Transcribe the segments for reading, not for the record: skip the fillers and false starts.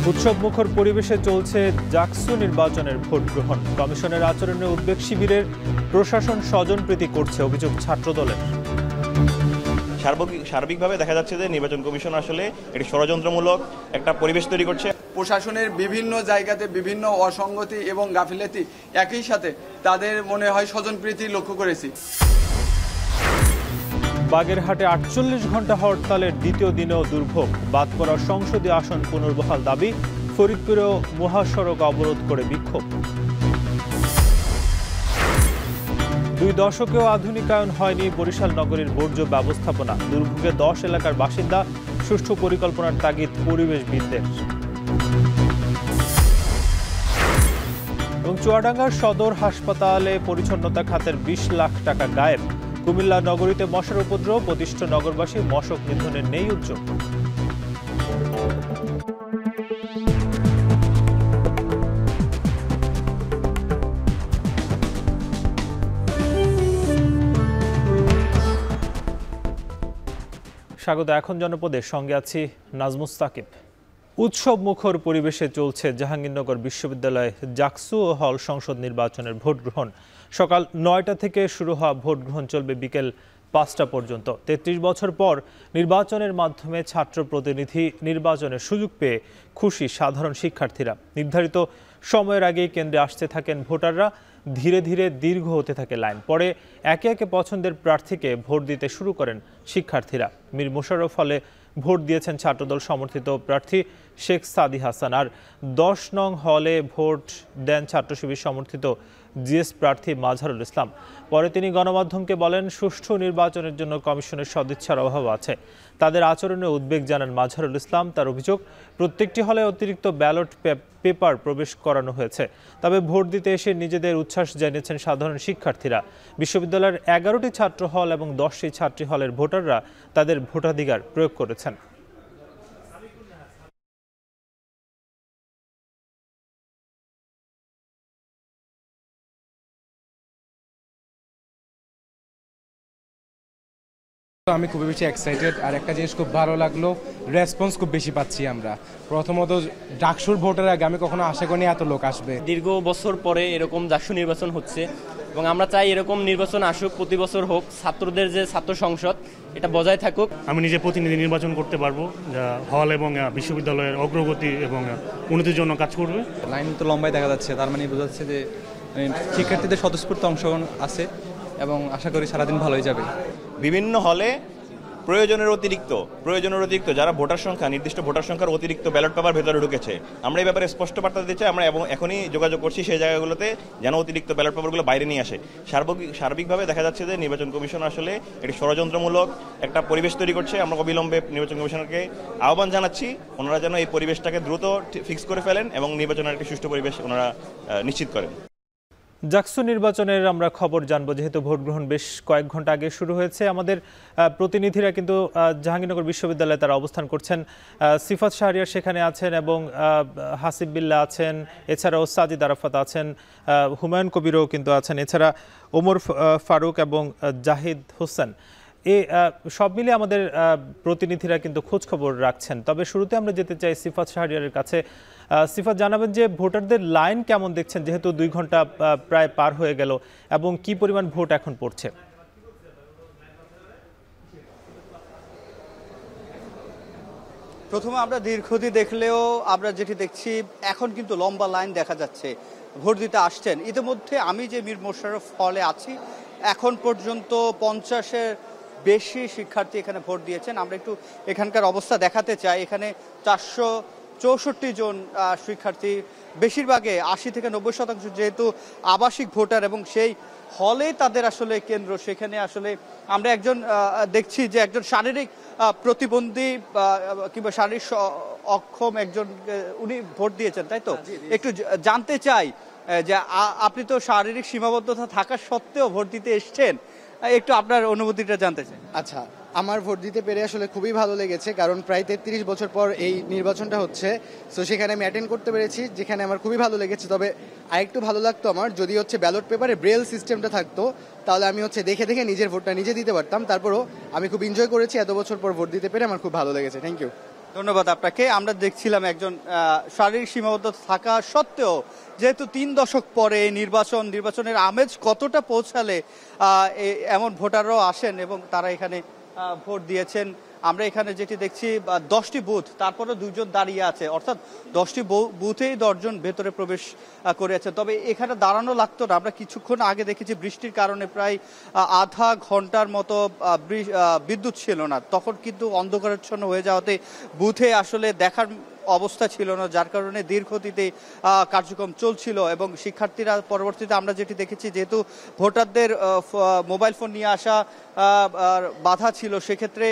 উৎসবমুখর পরিবেশে চলছে জাকসু নির্বাচনের ভোট গ্রহণ। কমিশনের আচরণে উদ্বেগ শিবিরের, প্রশাসন স্বজনপ্রীতি করছে অভিযোগ ছাত্রদলের। সার্বিকভাবে দেখা যাচ্ছে যে নির্বাচন কমিশন আসলে এটি ষড়যন্ত্রমূলক একটা পরিবেশ তৈরি করছে। প্রশাসনের বিভিন্ন জায়গাতে বিভিন্ন অসঙ্গতি এবং গাফিলতি, একই সাথে তাদের মনে হয় স্বজনপ্রীতি লক্ষ্য করেছি। বাগেরহাটে ৪৮ ঘন্টা হরতালের দ্বিতীয় দিনেও দুর্ভোগ, বাদ পড়া সংসদীয় আসন পুনর্বহাল দাবি। ফরিদপুরেও মহাসড়ক অবরোধ করে বিক্ষোভ। ২ দশকেও আধুনিকায়ন হয়নি বরিশাল নগরীর বর্জ্য ব্যবস্থাপনা। দুর্ভোগে ১০ এলাকার বাসিন্দা, সুষ্ঠু পরিকল্পনার তাগিদ পরিবেশবিদদের। এবং চুয়াডাঙ্গার সদর হাসপাতালে পরিচ্ছন্নতা খাতের ২০ লাখ টাকা গায়েব। কুমিল্লা নগরীতে মশার উপদ্রব, অতিষ্ঠ নগরবাসী, মশক নিধনের নেই উদ্যোগ। স্বাগত। এখন জনপদের সঙ্গে আছি নাজমুস সাকিব। উৎসব মুখর পরিবেশে চলছে জাহাঙ্গীরনগর বিশ্ববিদ্যালয়ে জাকসু ও হল সংসদ নির্বাচনের ভোট গ্রহণ। সকাল ৯টা থেকে শুরু হওয়া ভোট গ্রহণ চলবে বিকেল ৫টা পর্যন্ত। ৩৩ বছর পর নির্বাচনের মাধ্যমে ছাত্র প্রতিনিধি নির্বাচনের সুযোগ পেয়ে খুশি সাধারণ শিক্ষার্থীরা। নির্ধারিত সময়ের আগেই কেন্দ্রে আসতে থাকেন ভোটাররা। ধীরে ধীরে দীর্ঘ হতে থাকে লাইন। পরে একে একে পছন্দের প্রার্থীকে ভোট দিতে শুরু করেন শিক্ষার্থীরা। মীর মোশাররফ হলে ভোট দিয়েছেন ছাত্রদল সমর্থিত প্রার্থী শেখ সাদি হাসান। আর ১০ নং হলে ভোট দেন ছাত্র শিবির সমর্থিত জিএস প্রার্থী মাজহারুল ইসলাম। পরে তিনি গণমাধ্যমকে বলেন, সুষ্ঠু নির্বাচনের জন্য কমিশনের সদিচ্ছার অভাব আছে। তাদের আচরণে উদ্বেগ জানান মাজহারুল ইসলাম। তার অভিযোগ, প্রত্যেকটি হলে অতিরিক্ত ব্যালট পেপার প্রবেশ করানো হয়েছে। তবে ভোট দিতে এসে নিজেদের উচ্ছ্বাস জানিয়েছেন সাধারণ শিক্ষার্থীরা। বিশ্ববিদ্যালয়ের ১১টি ছাত্র হল এবং ১০টি ছাত্রী হলের ভোটাররা তাদের ভোটাধিকার প্রয়োগ করেছেন। আমি খুবই বেশি এক্সাইটেড। আর একটা জিনিস খুব ভালো লাগলো, রেসপন্স খুব বেশি পাচ্ছি আমরা। প্রথমত ডাকসুর ভোটের আগে আমি কখনো আশা করিনি এত লোক আসবে। দীর্ঘ বছর পরে এরকম ডাকসু নির্বাচন হচ্ছে এবং আমরা চাই এরকম নির্বাচন আসুক, প্রতি বছর হোক। ছাত্রদের যে ছাত্র সংসদ, এটা বজায় থাকুক। আমি নিজে প্রতিনিধি নির্বাচন করতে পারবো, যা হল এবং বিশ্ববিদ্যালয়ের অগ্রগতি এবং উন্নতির জন্য কাজ করবে। লাইন তো লম্বাই দেখা যাচ্ছে, তার মানে বোঝাচ্ছে যে শিক্ষার্থীদের স্বতঃস্ফূর্ত অংশগ্রহণ আছে এবং আশা করি সারাদিন ভালোই যাবে। বিভিন্ন হলে প্রয়োজনের অতিরিক্ত যারা ভোটার সংখ্যা, নির্দিষ্ট ভোটার সংখ্যার অতিরিক্ত ব্যালট পেপার ভেতরে ঢুকেছে। আমরা এই ব্যাপারে স্পষ্ট বার্তা দিতে চাই আমরা, এবং এখনই যোগাযোগ করছি সেই জায়গাগুলোতে যেন অতিরিক্ত ব্যালট পেপারগুলো বাইরে নিয়ে আসে। সার্বিকভাবে দেখা যাচ্ছে যে নির্বাচন কমিশন আসলে এটি ষড়যন্ত্রমূলক একটা পরিবেশ তৈরি করছে। আমরা অবিলম্বে নির্বাচন কমিশনকে আহ্বান জানাচ্ছি, ওনারা যেন এই পরিবেশটাকে দ্রুত ফিক্স করে ফেলেন এবং নির্বাচনের একটি সুষ্ঠু পরিবেশ ওনারা নিশ্চিত করেন। জাকসু নির্বাচনের আমরা খবর জানবো, যেহেতু ভোট গ্রহণ বেশ কয়েক ঘন্টা আগে শুরু হয়েছে। আমাদের প্রতিনিধিরা কিন্তু জাহাঙ্গীরনগর বিশ্ববিদ্যালয়ে তারা অবস্থান করছেন। সিফাত শাহরিয়ার সেখানে আছেন এবং হাসিব বিল্লাহ আছেন, এছাড়াও সাজিদ আরাফাত আছেন, হুমায়ুন কবিরও কিন্তু আছেন, এছাড়া ওমর ফারুক এবং জাহিদ হোসেন। সব মিলে আমাদের প্রতিনিধিরা কিন্তু খোঁজ খবর রাখছেন। তবে শুরুতে আমরা যেতে চাই সিফাত শাহরিয়ারের কাছে। সিফাত, জানাবেন যে ভোটারদের লাইন কেমন দেখছেন, যেহেতু ২ ঘন্টা প্রায় পার হয়ে গেল, এবং কি পরিমাণ ভোট এখন পড়ছে? প্রথমে আমরা দীর্ঘদিন দেখলেও আমরা যেটি দেখছি এখন কিন্তু লম্বা লাইন দেখা যাচ্ছে। ভোট দিতে আসছেন ইতিমধ্যে। আমি যে মীর মোশাররফ হলে আছি, এখন পর্যন্ত ৫০-এর বেশি শিক্ষার্থী এখানে ভোট দিয়েছেন। আমরা একটু এখানকার অবস্থা দেখাতে চাই। এখানে ৪৬৪ জন শিক্ষার্থী, বেশিরভাগে ৮০ থেকে ৯০% যেহেতু আবাসিক ভোটার এবং সেই হলে তাদের আসলে কেন্দ্র, সেখানে আসলে আমরা একজন দেখছি যে একজন শারীরিক প্রতিবন্ধী কিংবা শারীরিক অক্ষম একজন, উনি ভোট দিয়েছেন, তাই তো? একটু জানতে চাই যে আপনি তো শারীরিক সীমাবদ্ধতা থাকা সত্ত্বেও ভোট দিতে এসছেন, একটু আপনার অনুভূতিটা জানতে চাই। আচ্ছা, আমার ভোট দিতে পেরে আসলে খুবই ভালো লেগেছে, কারণ প্রায় ৩৩ বছর পর এই নির্বাচনটা হচ্ছে। সো সেখানে আমি অ্যাটেন্ড করতে পেরেছি, যেখানে আমার খুবই ভালো লেগেছে। তবে আরেকটু ভালো লাগতো আমার যদি ব্যালট পেপারে ব্রেল সিস্টেমটা থাকতো, তাহলে আমি দেখে দেখে নিজের ভোটটা নিজে দিতে পারতাম। তারপরও আমি খুব এনজয় করেছি, এত বছর পর ভোট দিতে পেরে আমার খুব ভালো লেগেছে। Thank you. ধন্যবাদ আপনাকে। আমরা দেখছিলাম একজন শারীরিক সীমাবদ্ধতা থাকা সত্ত্বেও যেহেতু 3 দশক পরে নির্বাচনের আমেজ কতটা পৌঁছালে এমন ভোটাররাও আসেন এবং তারা এখানে ভোট দিয়েছেন। আমরা এখানে যেটি দেখছি 10টি বুথ, তারপরে 2 জন দাঁড়িয়ে আছে, অর্থাৎ 10টি বুথেই 10 জন ভেতরে প্রবেশ করেছে। তবে এখানে দাঁড়ানো লাগতো না। আমরা কিছুক্ষণ আগে দেখেছি বৃষ্টির কারণে প্রায় আধা ঘন্টার মতো বিদ্যুৎ ছিল না, তখন কিন্তু অন্ধকারাচ্ছন্ন হয়ে যাওয়াতে বুথে আসলে দেখার অবস্থা ছিল না, যার কারণে ধীর গতিতে কার্যক্রম চলছিল। এবং শিক্ষার্থীরা পরবর্তীতে আমরা যেটি দেখেছি, যেহেতু ভোটারদের মোবাইল ফোন নিয়ে আসা বাধা ছিল, সেক্ষেত্রে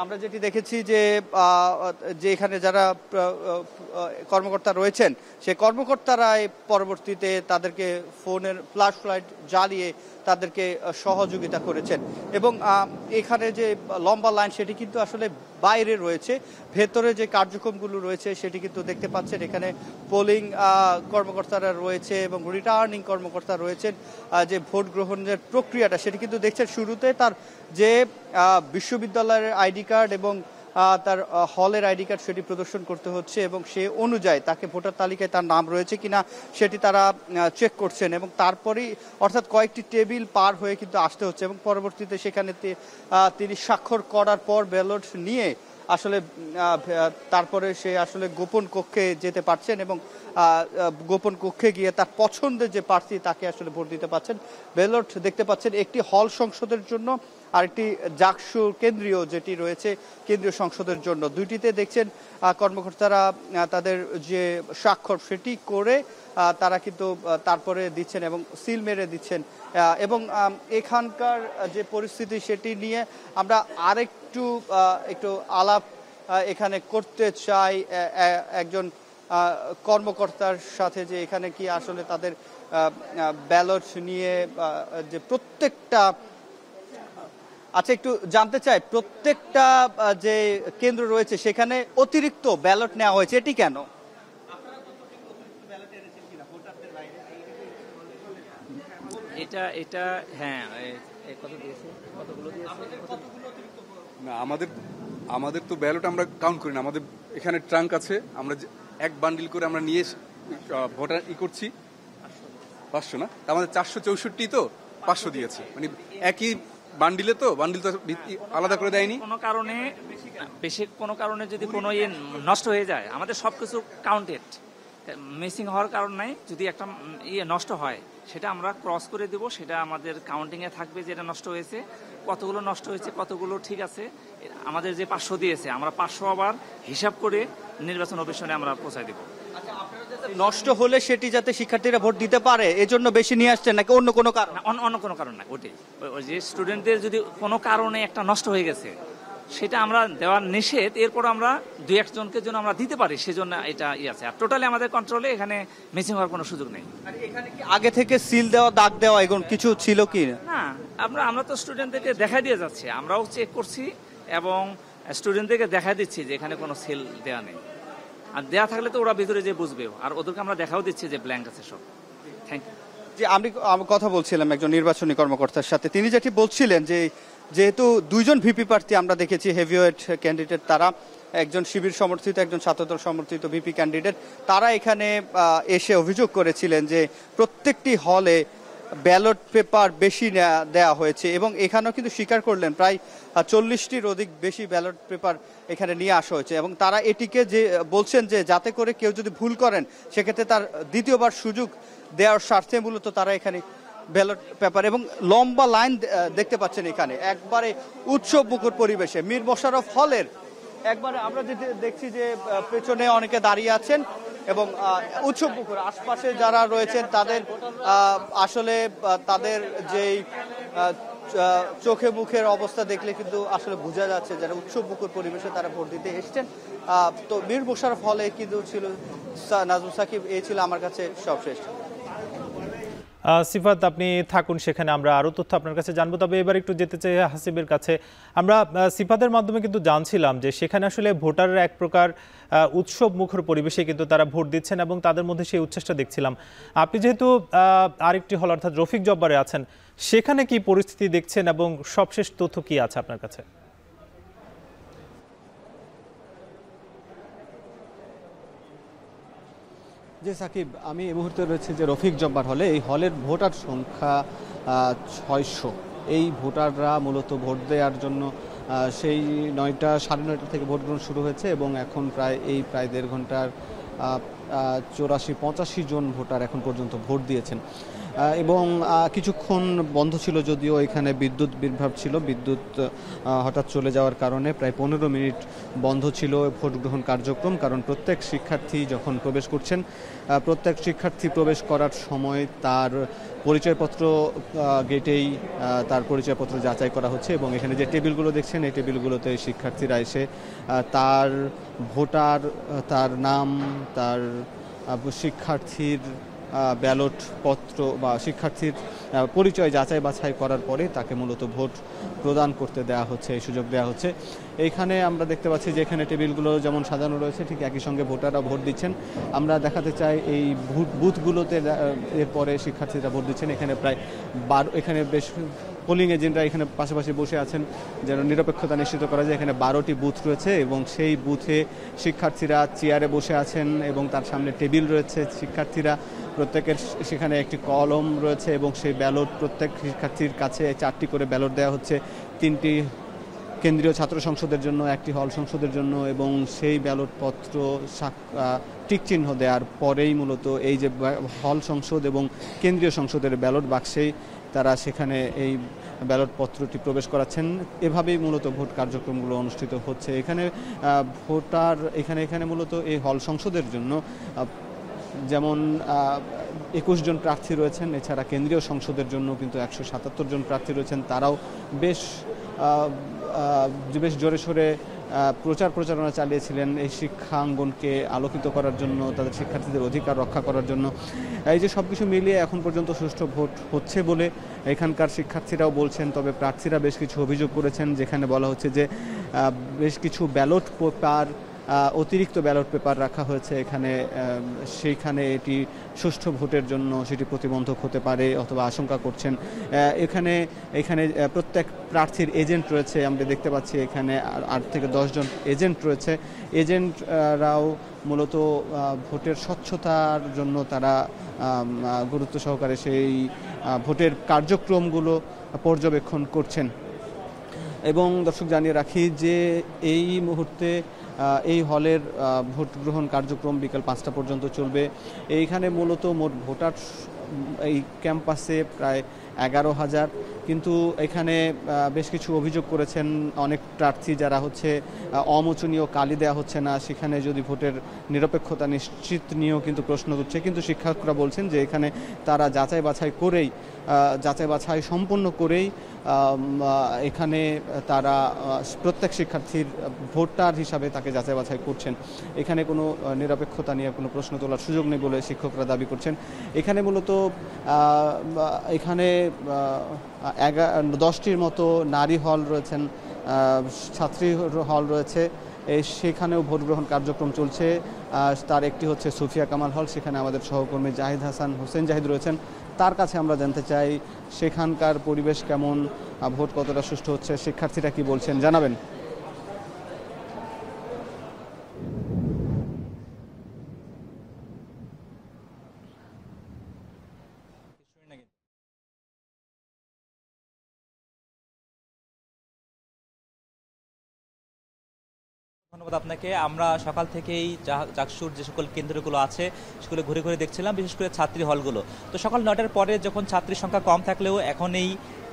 আমরা যেটি দেখেছি যে এখানে যারা কর্মকর্তা রয়েছেন সেই কর্মকর্তারা পরবর্তীতে তাদেরকে ফোনের ফ্ল্যাশ লাইট জ্বালিয়ে তাদেরকে সহযোগিতা করেছেন। এবং এখানে যে লম্বা লাইন সেটি কিন্তু আসলে বাইরে রয়েছে, ভেতরে যে কার্যক্রমগুলো রয়েছে সেটি কিন্তু দেখতে পাচ্ছেন। এখানে পোলিং কর্মকর্তারা রয়েছে এবং রিটার্নিং কর্মকর্তা রয়েছেন। যে ভোট গ্রহণের প্রক্রিয়াটা সেটি কিন্তু দেখছেন শুরুতে তার যে বিশ্ববিদ্যালয়ের আইডি কার্ড এবং তার হলের আইডি কার্ড সেটি প্রদর্শন করতে হচ্ছে এবং সে অনুযায়ী তাকে ভোটার তালিকায় তার নাম রয়েছে কিনা সেটি তারা চেক করছেন। এবং তারপরেই অর্থাৎ কয়েকটি টেবিল পার হয়ে কিন্তু আসতে হচ্ছে এবং পরবর্তীতে সেখানে তিনি স্বাক্ষর করার পর ব্যালট নিয়ে আসলে তারপরে সে আসলে গোপন কক্ষে যেতে পারছেন এবং গোপন কক্ষে গিয়ে তার পছন্দের যে প্রার্থী তাকে আসলে ভোট দিতে পারছেন। ব্যালট দেখতে পাচ্ছেন একটি হল সংসদের জন্য আরেকটি জাকসু কেন্দ্রীয় যেটি রয়েছে কেন্দ্রীয় সংসদের জন্য। দুইটিতে দেখছেন কর্মকর্তারা তাদের যে স্বাক্ষর সেটি করে তারা কিন্তু তারপরে দিচ্ছেন এবং সিল মেরে দিচ্ছেন। এবং এখানকার যে পরিস্থিতি সেটি নিয়ে আমরা একটু আলাপ এখানে করতে চাই একজন কর্মকর্তার সাথে, যে এখানে কি আসলে তাদের ব্যালট নিয়ে যে প্রত্যেকটা একটু জানতে চাই, প্রত্যেকটা যে কেন্দ্র রয়েছে সেখানে অতিরিক্ত ব্যালট নেওয়া হয়েছে, এটি কেন? এটা হ্যাঁ, কত দিয়েছে, কতগুলো দিয়েছে? না, আমাদের তো ব্যালট আমরা কাউন্ট করি না। আমাদের এখানে ট্রাঙ্ক আছে, আমরা এক বান্ডিল করে আমরা নিয়ে ভোটার করছি 500 না, আমাদের 464 তো 500 দিয়েছে, মানে একই বান্ডিল তো আলাদা করে দেয়নি। কোনো কারণে যদি কোনো নষ্ট হয়ে যায়, আমাদের সবকিছু কাউন্টেড, মিসিং হওয়ার কারণ নাই। যদি একটা নষ্ট হয় সেটা আমরা ক্রস করে দেব, সেটা আমাদের কাউন্টিংয়ে থাকবে যেটা নষ্ট হয়েছে, কতগুলো নষ্ট হয়েছে, কতগুলো ঠিক আছে। আমাদের যে 500 দিয়েছে, আমরা 500 আবার হিসাব করে নির্বাচন অফিসে আমরা পৌঁছায় দেব। নষ্ট হলে সেটি যাতে শিক্ষার্থীরা ভোট দিতে পারে এজন্য বেশি নিয়ে আসছেন নাকি অন্য কোনো কারণ? অন্য কোনো কারণ নাই, ওটাই যে স্টুডেন্টদের যদি কোনো কারণে একটা নষ্ট হয়ে গেছে সেটা আমরা দেওয়ার নিষেধ, এরপর আমরা 2-1 জনকে জন্য আমরা দিতে পারি, সেজন্য এটা আছে। আর টোটালি আমাদের কন্ট্রোলে, এখানে মিসিং হওয়ার কোনো সুযোগ নেই। এখানে কি আগে থেকে সিল দেওয়া, দাগ দেওয়া এগুলো কিছু ছিল কি না? আমরা তো স্টুডেন্টদেরকে দেখা দিয়ে যাচ্ছি, আমরাও চেক করছি এবং স্টুডেন্টদেরকে দেখা দিচ্ছি যে এখানে কোনো সিল দেওয়া নেই। আর দেওয়া থাকলে তো ওরা ভিতরে যে বুঝবেও, আর ওদেরকে আমরা দেখাও দিচ্ছি যে ব্ল্যাঙ্ক আছে সব। Thank you. যে আমি কথা বলছিলাম একজন নির্বাচনী কর্মকর্তার সাথে, তিনি যেটি বলছিলেন যে যেহেতু 2 জন ভিপি প্রার্থী আমরা দেখেছি হেভিওয়েট ক্যান্ডিডেট, তারা একজন শিবির সমর্থিত একজন ছাত্রদল সমর্থিত ভিপি ক্যান্ডিডেট, তারা এখানে এসে অভিযোগ করেছিলেন যে প্রত্যেকটি হলে ব্যালট পেপার বেশি দেওয়া হয়েছে এবং এখানেও কিন্তু স্বীকার করলেন প্রায় 40টির অধিক বেশি ব্যালট পেপার এখানে নিয়ে আসা হয়েছে এবং তারা এটিকে যে বলছেন যে যাতে করে কেউ যদি ভুল করেন সেক্ষেত্রে তার দ্বিতীয়বার সুযোগ দেওয়ার স্বার্থে মূলত তারা এখানে ব্যালট পেপার এবং লম্বা লাইন দেখতে পাচ্ছেন এখানে একবারে উৎসব মুখর পরিবেশে মীর মোশাররফ হলের একবারে আমরা দেখছি যে পেছনে অনেকে দাঁড়িয়ে আছেন এবং উৎসব মুখর আশপাশে যারা রয়েছেন তাদের আসলে তাদের যেই চোখে মুখের অবস্থা দেখলে কিন্তু আসলে বোঝা যাচ্ছে যারা উৎসব মুখর পরিবেশে তারা ভোট দিতে এসছেন। তো মীর মোশাররফ হলে কিন্তু ছিল নাজমুল সাকিব, এই ছিল আমার কাছে সবশেষ। সিফাত, আপনি থাকুন সেখানে, আমরা আরও তথ্য আপনার কাছে জানবো। তবে এবার একটু যেতে চাই হাসিবের কাছে। আমরা সিফাতের মাধ্যমে কিন্তু জানছিলাম যে সেখানে আসলে ভোটাররা এক প্রকার উৎসব মুখর পরিবেশে কিন্তু তারা ভোট দিচ্ছেন এবং তাদের মধ্যে সেই উচ্ছ্বাসটা দেখছিলাম। আপনি যেহেতু আরেকটি হল অর্থাৎ রফিক জব্বারে আছেন, সেখানে কি পরিস্থিতি দেখছেন এবং সবশেষ তথ্য কি আছে আপনার কাছে? যে সাকিব, আমি এই মুহূর্তে রয়েছে যে রফিক জব্বার হলে। এই হলের ভোটার সংখ্যা 600। এই ভোটাররা মূলত ভোট দেওয়ার জন্য সেই 9টা সাড়ে 9টা থেকে ভোট গ্রহণ শুরু হয়েছে এবং এখন প্রায় 1.5 ঘন্টার 84-85 জন ভোটার এখন পর্যন্ত ভোট দিয়েছেন। এবং কিছুক্ষণ বন্ধ ছিল, যদিও এখানে বিদ্যুৎ বিভ্রাট ছিল, বিদ্যুৎ হঠাৎ চলে যাওয়ার কারণে প্রায় 15 মিনিট বন্ধ ছিল ভোট গ্রহণ কার্যক্রম। কারণ প্রত্যেক শিক্ষার্থী যখন প্রবেশ করছেন, প্রত্যেক শিক্ষার্থী প্রবেশ করার সময় তার পরিচয়পত্র গেটেই তার পরিচয়পত্র যাচাই করা হচ্ছে এবং এখানে যে টেবিলগুলো দেখছেন এই টেবিলগুলোতে শিক্ষার্থীরা এসে তার ভোটার, তার নাম, তার শিক্ষার্থীর ব্যালট পত্র বা শিক্ষার্থীর পরিচয় যাচাই বাছাই করার পরে তাকে মূলত ভোট প্রদান করতে দেওয়া হচ্ছে, এই সুযোগ দেওয়া হচ্ছে। এইখানে আমরা দেখতে পাচ্ছি যে এখানে টেবিলগুলো যেমন সাজানো রয়েছে ঠিক একই সঙ্গে ভোটাররা ভোট দিচ্ছেন। আমরা দেখাতে চাই এই বুথগুলোতে এরপরে শিক্ষার্থীরা ভোট দিচ্ছেন। এখানে প্রায় এখানে বেশ পোলিং এজেন্টরা এখানে পাশাপাশি বসে আছেন যেন নিরপেক্ষতা নিশ্চিত করা যায়। এখানে 12টি বুথ রয়েছে এবং সেই বুথে শিক্ষার্থীরা চেয়ারে বসে আছেন এবং তার সামনে টেবিল রয়েছে। শিক্ষার্থীরা প্রত্যেকের সেখানে একটি কলম রয়েছে এবং সেই ব্যালট প্রত্যেক শিক্ষার্থীর কাছে 4টি করে ব্যালট দেওয়া হচ্ছে, 3টি কেন্দ্রীয় ছাত্র সংসদের জন্য, 1টি হল সংসদের জন্য এবং সেই ব্যালট পত্র টিক চিহ্ন দেওয়ার পরেই মূলত এই যে হল সংসদ এবং কেন্দ্রীয় সংসদের ব্যালট বাক্সেই তারা সেখানে এই ব্যালট পত্রটি প্রবেশ করাচ্ছেন। এভাবেই মূলত ভোট কার্যক্রমগুলো অনুষ্ঠিত হচ্ছে। এখানে ভোটার এখানে মূলত এই হল সংসদের জন্য যেমন 21 জন প্রার্থী রয়েছেন, এছাড়া কেন্দ্রীয় সংসদের জন্য কিন্তু 177 জন প্রার্থী রয়েছেন। তারাও বেশ জোরে সোরে প্রচারণা চালিয়েছিলেন এই শিক্ষাঙ্গনকে আলোকিত করার জন্য, তাদের শিক্ষার্থীদের অধিকার রক্ষা করার জন্য। এই যে সব কিছু মিলিয়ে এখন পর্যন্ত সুষ্ঠু ভোট হচ্ছে বলে এখানকার শিক্ষার্থীরাও বলছেন। তবে প্রার্থীরা বেশ কিছু অভিযোগ করেছেন, যেখানে বলা হচ্ছে যে বেশ কিছু ব্যালট পেপার, অতিরিক্ত ব্যালট পেপার রাখা হয়েছে এখানে, সেইখানে এটি সুষ্ঠু ভোটের জন্য সেটি প্রতিবন্ধক হতে পারে অথবা আশঙ্কা করছেন। এখানে প্রত্যেক প্রার্থীর এজেন্ট রয়েছে, আমরা দেখতে পাচ্ছি এখানে 8 থেকে 10 জন এজেন্ট রয়েছে। এজেন্টরাও মূলত ভোটের স্বচ্ছতার জন্য তারা গুরুত্ব সহকারে সেই ভোটের কার্যক্রমগুলো পর্যবেক্ষণ করছেন। এবং দর্শক জানিয়ে রাখি যে এই মুহূর্তে এই হলের ভোট গ্রহণ কার্যক্রম বিকাল 5টা পর্যন্ত চলবে। এইখানে মূলত মোট ভোটার এই ক্যাম্পাসে প্রায় 11,000, কিন্তু এখানে বেশ কিছু অভিযোগ করেছেন অনেক প্রার্থী যারা হচ্ছে অমোচনীয় কালি দেওয়া হচ্ছে না, সেখানে যদি ভোটের নিরপেক্ষতা নিশ্চিত নিয়েও কিন্তু প্রশ্ন উঠছে। কিন্তু শিক্ষকরা বলছেন যে এখানে তারা যাচাই বাছাই সম্পন্ন করেই এখানে তারা প্রত্যেক শিক্ষার্থীর ভোটার হিসাবে তাকে যাচাই বাছাই করছেন। এখানে কোনো নিরপেক্ষতা নিয়ে কোনো প্রশ্ন তোলার সুযোগ নেই বলে শিক্ষকরা দাবি করছেন। এখানে মূলত এখানে 10টির মতো নারী হল রয়েছেন, ছাত্রী হল রয়েছে, সেখানেও ভোট গ্রহণ কার্যক্রম চলছে। তার একটি হচ্ছে সুফিয়া কামাল হল, সেখানে আমাদের সহকর্মী জাহিদ হাসান হোসেন জাহিদ রয়েছেন। তার কাছে আমরা জানতে চাই সেখানকার পরিবেশ কেমন, ভোট কতটা সুষ্ঠু হচ্ছে, শিক্ষার্থীরা কি বলছেন জানাবেন। ধন্যবাদ আপনাকে। আমরা সকাল থেকেই জাকসুর যে সকল কেন্দ্রগুলো আছে সেগুলো ঘুরে ঘুরে দেখছিলাম, বিশেষ করে ছাত্রী হলগুলো। তো সকাল 9টার পরে যখন ছাত্রীর সংখ্যা কম থাকলেও এখন এই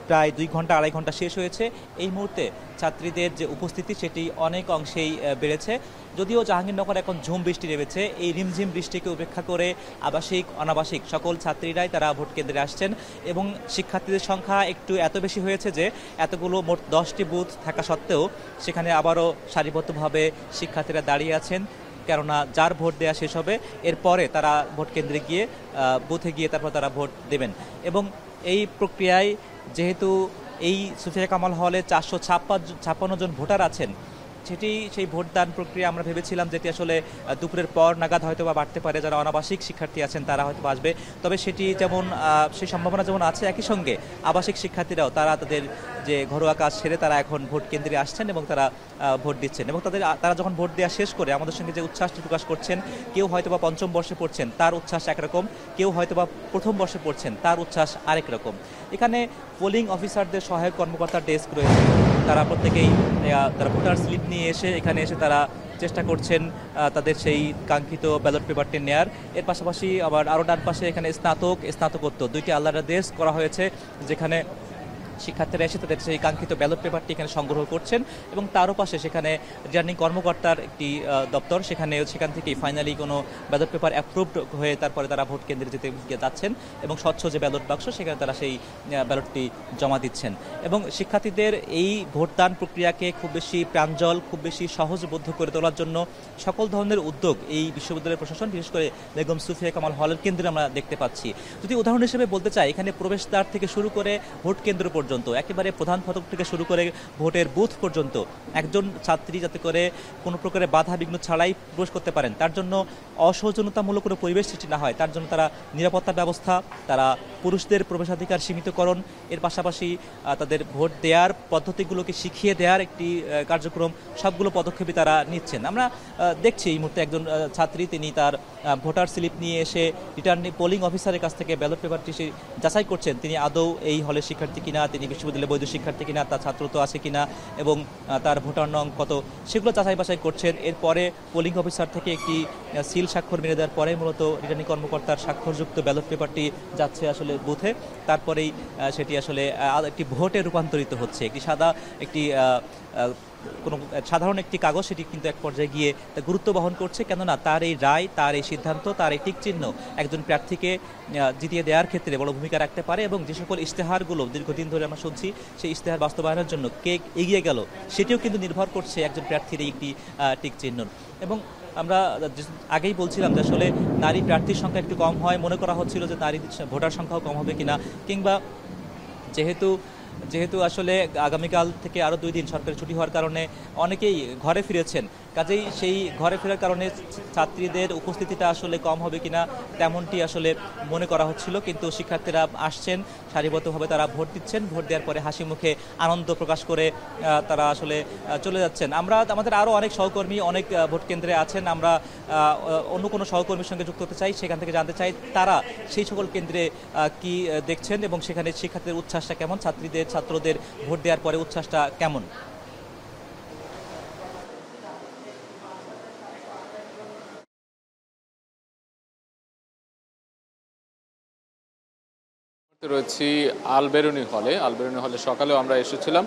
প্রায় 2 ঘন্টা 2.5 ঘন্টা শেষ হয়েছে, এই মুহূর্তে ছাত্রীদের যে উপস্থিতি সেটি অনেক অংশেই বেড়েছে। যদিও জাহাঙ্গীরনগর এখন ঝুম বৃষ্টি নেমেছে, এই রিমঝিম বৃষ্টিকে উপেক্ষা করে আবাসিক অনাবাসিক সকল ছাত্রীরাই তারা ভোট কেন্দ্রে আসছেন এবং শিক্ষার্থীদের সংখ্যা একটু এত বেশি হয়েছে যে এতগুলো মোট 10টি বুথ থাকা সত্ত্বেও সেখানে আবারও সারিবদ্ধভাবে শিক্ষার্থীরা দাঁড়িয়ে আছেন, কেননা যার ভোট দেওয়া শেষ হবে এরপরে তারা ভোট কেন্দ্রে গিয়ে বুথে গিয়ে তারপর তারা ভোট দেবেন। এবং এই প্রক্রিয়ায় যেহেতু এই সুফিয়া কামাল হলে 456 জন ভোটার আছেন, সেটি সেই ভোটদান প্রক্রিয়া আমরা ভেবেছিলাম যেটি আসলে দুপুরের পর নাগাদ হয়তো বা বাড়তে পারে, যারা অনাবাসিক শিক্ষার্থী আছেন তারা হয়তো আসবে, তবে সেটি যেমন সেই সম্ভাবনা যেমন আছে, একই সঙ্গে আবাসিক শিক্ষার্থীরাও তারা তাদের যে ঘরোয়া কাজ সেরে তারা এখন ভোট কেন্দ্রে আসছেন এবং তারা ভোট দিচ্ছেন এবং তারা যখন ভোট দেওয়া শেষ করে আমাদের সঙ্গে যে উচ্ছ্বাসটি প্রকাশ করছেন, কেউ হয়তো বা পঞ্চম বর্ষে পড়ছেন তার উচ্ছ্বাস একরকম, কেউ হয়তো বা প্রথম বর্ষে পড়ছেন তার উচ্ছ্বাস আরেক রকম। এখানে পোলিং অফিসারদের সহায়ক কর্মকর্তার ডেস্ক রয়েছে, তারা প্রত্যেকেই তারা ভোটার স্লিপ নিয়ে এখানে এসে তারা চেষ্টা করছেন তাদের সেই কাঙ্ক্ষিত ব্যালট পেপারটি নেয়ার। এর পাশাপাশি আরও ডান পাশে এখানে স্নাতকোত্তর দুইটি আলাদা ডেস্ক করা হয়েছে, যেখানে শিক্ষার্থীরা এসে তাদের সেই কাঙ্ক্ষিত ব্যালট পেপারটি এখানে সংগ্রহ করছেন এবং তারও পাশে সেখানে রিটার্নিং কর্মকর্তার একটি দপ্তর, সেখান থেকেই ফাইনালি কোনো ব্যালট পেপার অ্যাপ্রুভড হয়ে তারপরে তারা ভোট কেন্দ্রে যাচ্ছেন এবং স্বচ্ছ যে ব্যালট বাক্স সেখানে তারা সেই ব্যালটটি জমা দিচ্ছেন। এবং শিক্ষার্থীদের এই ভোটদান প্রক্রিয়াকে খুব বেশি প্রাঞ্জল, খুব বেশি সহজবোধ্য করে তোলার জন্য সকল ধরনের উদ্যোগ এই বিশ্ববিদ্যালয়ের প্রশাসন, বিশেষ করে বেগম সুফিয়া কামাল হলের কেন্দ্রে আমরা দেখতে পাচ্ছি। যদি উদাহরণ হিসেবে বলতে চাই, এখানে প্রবেশদ্বার থেকে শুরু করে ভোট কেন্দ্র পর্যন্ত, একেবারে প্রধান ফটক থেকে শুরু করে ভোটের বুথ পর্যন্ত একজন ছাত্রী যাতে করে কোনো প্রকারের বাধা বিঘ্ন ছাড়াই প্রবেশ করতে পারেন, তার জন্য অসৌজন্যতামূলক কোনো পরিবেশ সৃষ্টি না হয়, তার জন্য তারা নিরাপত্তা ব্যবস্থা, তারা পুরুষদের প্রবেশাধিকার সীমিত করণ, এর পাশাপাশি তাদের ভোট দেওয়ার পদ্ধতিগুলোকে শিখিয়ে দেওয়ার একটি কার্যক্রম, সবগুলো পদক্ষেপই তারা নিচ্ছেন। আমরা দেখছি এই মুহূর্তে একজন ছাত্রী, তিনি তার ভোটার স্লিপ নিয়ে এসে রিটার্নিং পোলিং অফিসারের কাছ থেকে ব্যালট পেপারটি যাচাই করছেন, তিনি আদৌ এই হলের শিক্ষার্থী কিনা, তিনি বিশ্ববিদ্যালয়ের বৈধ শিক্ষার্থী কিনা, তার ছাত্রত্ব আছে কিনা এবং তার ভোটার নং কত, সেগুলো যাচাই বাছাই করছেন। এরপরে পোলিং অফিসার থেকে একটি সিল স্বাক্ষর মেরে দেওয়ার পরে মূলত রিটার্নিং কর্মকর্তার স্বাক্ষরযুক্ত ব্যালট পেপারটি যাচ্ছে আসলে বুথে, তারপরেই সেটি আসলে একটি ভোটে রূপান্তরিত হচ্ছে। একটি কোনো সাধারণ একটি কাগজ, সেটি কিন্তু এক পর্যায়ে গিয়ে গুরুত্ব বহন করছে, কেননা তার এই রায়, তার এই সিদ্ধান্ত, তার এই টিক চিহ্ন একজন প্রার্থীকে জিতিয়ে দেওয়ার ক্ষেত্রে বড় ভূমিকা রাখতে পারে। এবং যে সকল ইশতেহারগুলো দীর্ঘদিন ধরে আমরা শুনছি, সেই ইশতেহার বাস্তবায়নের জন্য কে এগিয়ে গেল সেটিও কিন্তু নির্ভর করছে একজন প্রার্থীর এই একটি টিক চিহ্ন। এবং আমরা আগেই বলছিলাম যে আসলে নারী প্রার্থীর সংখ্যা একটু কম হয়, মনে করা হচ্ছিল যে নারী ভোটার সংখ্যাও কম হবে কিনা, কিংবা যেহেতু আসলে আগামীকাল থেকে আরও 2 দিন সরকারি ছুটি হওয়ার কারণে অনেকেই ঘরে ফিরেছেন, কাজেই সেই ঘরে ফেরার কারণে ছাত্রীদের উপস্থিতিটা আসলে কম হবে কিনা তেমনটি আসলে মনে করা হচ্ছিল। কিন্তু শিক্ষার্থীরা আসছেন, সারিবদ্ধভাবে তারা ভোট দিচ্ছেন, ভোট দেওয়ার পরে হাসি মুখে আনন্দ প্রকাশ করে তারা আসলে চলে যাচ্ছেন। আমাদের আরও অনেক সহকর্মী অনেক ভোট কেন্দ্রে আছেন, আমরা অন্য কোনো সহকর্মীর সঙ্গে যুক্ত হতে চাই, সেখান থেকে জানতে চাই তারা সেই সকল কেন্দ্রে কি দেখছেন এবং সেখানে শিক্ষার্থীদের উচ্ছ্বাসটা কেমন, ছাত্রদের ভোট দেওয়ার পরে উচ্ছ্বাসটা কেমন। রয়েছি আলবেরুনি হলে সকালেও আমরা এসেছিলাম,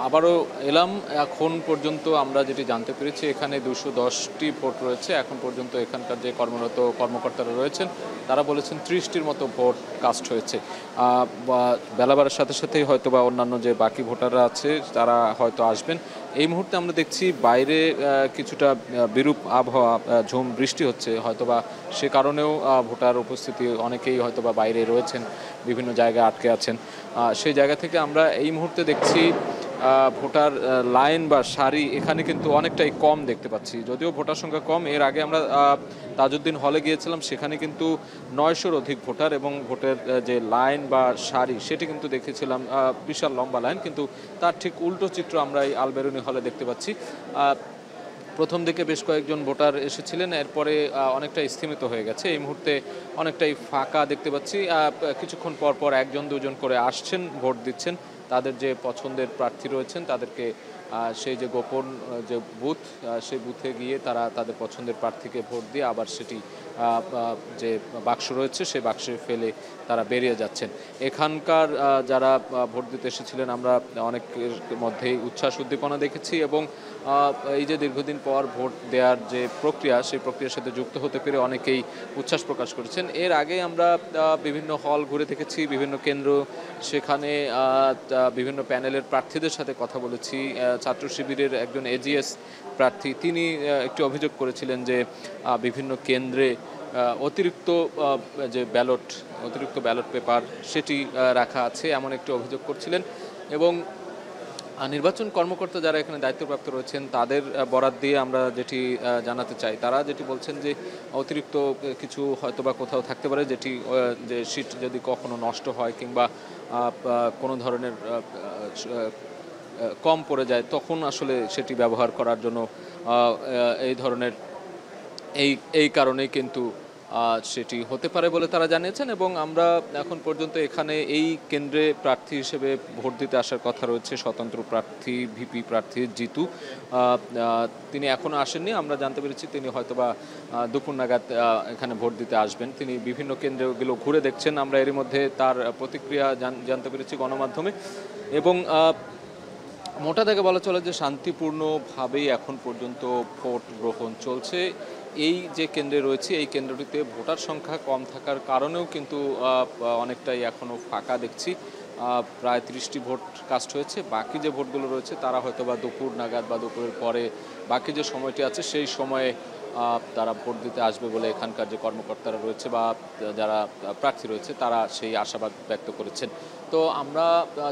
আবারও এলাম। এখন পর্যন্ত আমরা যেটি জানতে পেরেছি, এখানে 210টি ভোট রয়েছে। এখন পর্যন্ত এখানকার যে কর্মকর্তারা রয়েছেন তারা বলেছেন 30টির মতো ভোট কাস্ট হয়েছে। বেলা বাড়ার সাথে সাথেই হয়তো বা অন্যান্য যে বাকি ভোটাররা আছে তারা হয়তো আসবেন। এই মুহূর্তে আমরা দেখছি বাইরে কিছুটা বিরূপ আবহাওয়া, ঝুম বৃষ্টি হচ্ছে, হয়তোবা সে কারণেও ভোটার উপস্থিতি অনেকেই হয়তোবা বাইরে রয়েছেন, বিভিন্ন জায়গায় আটকে আছেন। সেই জায়গা থেকে আমরা এই মুহূর্তে দেখছি ভোটার লাইন বা সারি এখানে কিন্তু অনেকটাই কম দেখতে পাচ্ছি। যদিও ভোটার সংখ্যা কম, এর আগে আমরা তাজউদ্দিন হলে গিয়েছিলাম, সেখানে কিন্তু 900-র অধিক ভোটার এবং ভোটের যে লাইন বা সারি সেটি কিন্তু দেখেছিলাম বিশাল লম্বা লাইন, কিন্তু তার ঠিক উল্টো চিত্র আমরা এই আলবেরুনি হলে দেখতে পাচ্ছি। প্রথম দিকে বেশ কয়েকজন ভোটার এসেছিলেন, এরপরে অনেকটা স্থিমিত হয়ে গেছে। এই মুহূর্তে অনেকটাই ফাঁকা দেখতে পাচ্ছি। কিছুক্ষণ পর পর 1-2 করে আসছেন, ভোট দিচ্ছেন। তাদের যে পছন্দের প্রার্থী রয়েছেন তাদেরকে সেই যে গোপন যে বুথ, সেই বুথে গিয়ে তারা তাদের পছন্দের প্রার্থীকে ভোট দিয়ে আবার সেটি যে বাক্স রয়েছে সেই বাক্সে ফেলে তারা বেরিয়ে যাচ্ছেন। এখানকার যারা ভোট দিতে এসেছিলেন আমরা অনেকের মধ্যেই উচ্ছ্বাস উদ্দীপনা দেখেছি এবং এই যে দীর্ঘদিন পর ভোট দেওয়ার যে প্রক্রিয়া, সেই প্রক্রিয়ার সাথে যুক্ত হতে পেরে অনেকেই উচ্ছ্বাস প্রকাশ করেছেন। এর আগে আমরা বিভিন্ন হল ঘুরে দেখেছি, বিভিন্ন কেন্দ্র, সেখানে বিভিন্ন প্যানেলের প্রার্থীদের সাথে কথা বলেছি। ছাত্র শিবিরের একজন এজিএস প্রার্থী, তিনি একটি অভিযোগ করেছিলেন যে বিভিন্ন কেন্দ্রে অতিরিক্ত ব্যালট পেপার সেটি রাখা আছে, এমন একটি অভিযোগ করছিলেন। এবং নির্বাচন কর্মকর্তা যারা এখানে দায়িত্বপ্রাপ্ত রয়েছেন তাদের বরাত দিয়ে আমরা যেটি জানাতে চাই, তারা যেটি বলছেন যে অতিরিক্ত কিছু হয়তোবা কোথাও থাকতে পারে, যেটি যে সিট যদি কখনো নষ্ট হয় কিংবা কোনো ধরনের কম পড়ে যায় তখন আসলে সেটি ব্যবহার করার জন্য এই ধরনের এই কারণেই কিন্তু সেটি হতে পারে বলে তারা জানিয়েছেন। এবং আমরা এখন পর্যন্ত এখানে এই কেন্দ্রে প্রার্থী হিসেবে ভোট দিতে আসার কথা রয়েছে স্বতন্ত্র প্রার্থী ভিপি প্রার্থী জিতু, তিনি এখনও আসেননি। আমরা জানতে পেরেছি তিনি হয়তোবা দুপুর নাগাদ এখানে ভোট দিতে আসবেন। তিনি বিভিন্ন কেন্দ্রগুলো ঘুরে দেখছেন, আমরা এরই মধ্যে তার প্রতিক্রিয়া জানতে পেরেছি গণমাধ্যমে। এবং মোটা দাগে বলা চলে যে শান্তিপূর্ণভাবেই এখন পর্যন্ত ভোট গ্রহণ চলছে। এই যে কেন্দ্রে রয়েছে এই কেন্দ্রটিতে ভোটার সংখ্যা কম থাকার কারণেও কিন্তু অনেকটাই এখনও ফাঁকা দেখছি। প্রায় 30টি ভোট কাস্ট হয়েছে, বাকি যে ভোটগুলো রয়েছে তারা হয়তো বা দুপুর নাগাদ বা দুপুরের পরে বাকি যে সময়টি আছে সেই সময়ে তারা ভোট দিতে আসবে বলে এখানকার যে কর্মকর্তারা রয়েছে বা যারা প্রার্থী রয়েছে তারা সেই আশাবাদ ব্যক্ত করেছেন। তো আমরা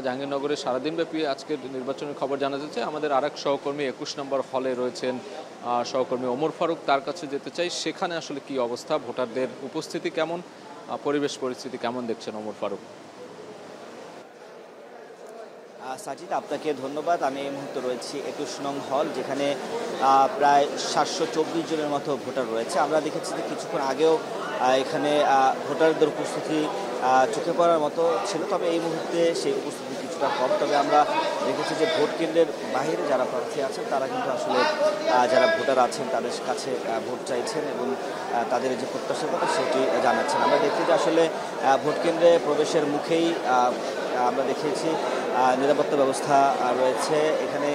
জাহাঙ্গীরনগরের সারাদিনব্যাপী আজকের নির্বাচনের খবর জানা যাচ্ছে। আমাদের আরেক সহকর্মী 21 নম্বর হলে রয়েছেন সহকর্মী ওমর ফারুক, তার কাছে যেতে চাই সেখানে আসলে কি অবস্থা, ভোটারদের উপস্থিতি কেমন, পরিবেশ পরিস্থিতি কেমন দেখছেন ওমর ফারুক? সাজিদ, আপনাকে ধন্যবাদ। আমি এই মুহূর্তে রয়েছি 21 নং হল, যেখানে প্রায় 724 জনের মতো ভোটার রয়েছে। আমরা দেখেছি যে কিছুক্ষণ আগেও এখানে ভোটারদের উপস্থিতি চোখে পড়ার মতো ছিল, তবে এই মুহূর্তে সেই উপস্থিতি কিছুটা কম। তবে আমরা দেখেছি যে ভোট কেন্দ্রের বাইরে যারা প্রার্থী আছেন তারা কিন্তু আসলে যারা ভোটার আছেন তাদের কাছে ভোট চাইছেন এবং তাদের যে প্রত্যাশার কথা সেটি জানাচ্ছেন। আমরা দেখছি যে আসলে ভোট কেন্দ্রে প্রবেশের মুখেই আমরা দেখেছি নিরাপত্তা ব্যবস্থা রয়েছে। এখানে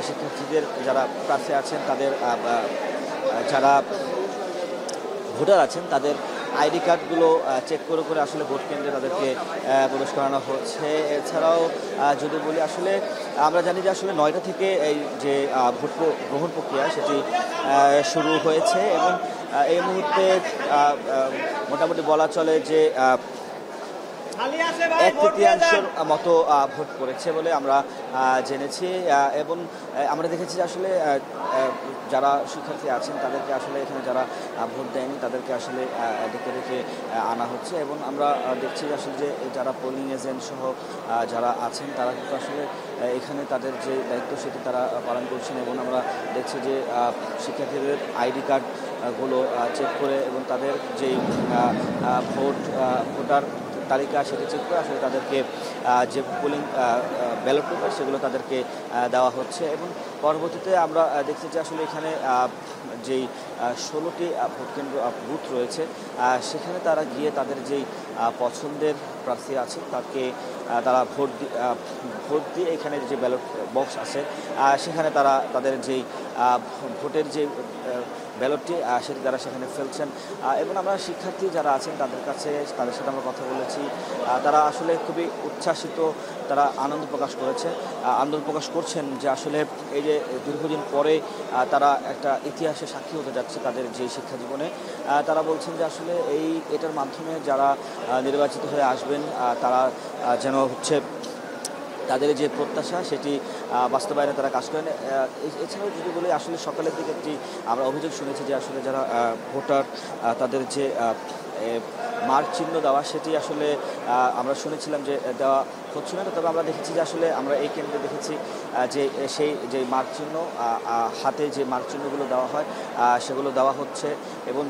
শিক্ষার্থীদের যারা প্রার্থী আছেন তাদের যারা ভোটার আছেন তাদের আইডি কার্ডগুলো চেক করে করে আসলে ভোট কেন্দ্রে তাদেরকে প্রবেশ করানো হচ্ছে। এছাড়াও যদি বলি আসলে আমরা জানি যে আসলে 9টা থেকে এই যে ভোট গ্রহণ প্রক্রিয়া সেটি শুরু হয়েছে এবং এই মুহূর্তে মোটামুটি বলা চলে যে 1/3 মতো ভোট পড়েছে বলে আমরা জেনেছি। এবং আমরা দেখেছি যে আসলে যারা শিক্ষার্থী আছেন তাদেরকে আসলে এখানে যারা ভোট দেয়নি তাদেরকে আসলে ডেকে ডেকে আনা হচ্ছে এবং আমরা দেখছি যে আসলে যে যারা পোলিং এজেন্ট সহ যারা আছেন তারা কিন্তু আসলে এখানে তাদের যে দায়িত্ব সেটি তারা পালন করছেন এবং আমরা দেখছি যে শিক্ষার্থীদের আইডি কার্ডগুলো চেক করে এবং তাদের যেই ভোটার তালিকা সেটি চেক করে আসলে তাদেরকে যে পোলিং ব্যালট পেপার সেগুলো তাদেরকে দেওয়া হচ্ছে এবং পরবর্তীতে আমরা দেখছি যে আসলে এখানে যেই 16টি ভোটকেন্দ্র বুথ রয়েছে সেখানে তারা গিয়ে তাদের যেই পছন্দের প্রার্থী আছে তাকে তারা ভোট দিয়ে এখানে যে ব্যালট বক্স আছে সেখানে তারা তাদের যেই ভোটের যে ব্যালটটি সেটি তারা সেখানে ফেলছেন এবং আমরা শিক্ষার্থী যারা আছেন তাদের সাথে আমরা কথা বলেছি। তারা আসলে খুবই উচ্ছ্বাসিত, তারা আনন্দ প্রকাশ করছেন যে আসলে এই যে দীর্ঘদিন পরে তারা একটা ইতিহাসে সাক্ষী হতে যাচ্ছে তাদের যে শিক্ষা জীবনে। তারা বলছেন যে আসলে এটার মাধ্যমে যারা নির্বাচিত হয়ে আসবেন তারা যেন হচ্ছে তাদের যে প্রত্যাশা সেটি বাস্তবায়নে তারা কাজ করেন। এছাড়াও যদি বলি আসলে সকালের দিকে একটি আমরা অভিযোগ শুনেছি যে আসলে যারা ভোটার তাদের যে মার্ক চিহ্ন দেওয়া সেটি আসলে আমরা শুনেছিলাম যে দেওয়া হচ্ছে না। তবে আমরা দেখেছি যে আসলে আমরা এই কেন্দ্রে দেখেছি যে সেই যে মার্ক চিহ্ন হাতে যে মার্ক চিহ্নগুলো দেওয়া হয় সেগুলো দেওয়া হচ্ছে এবং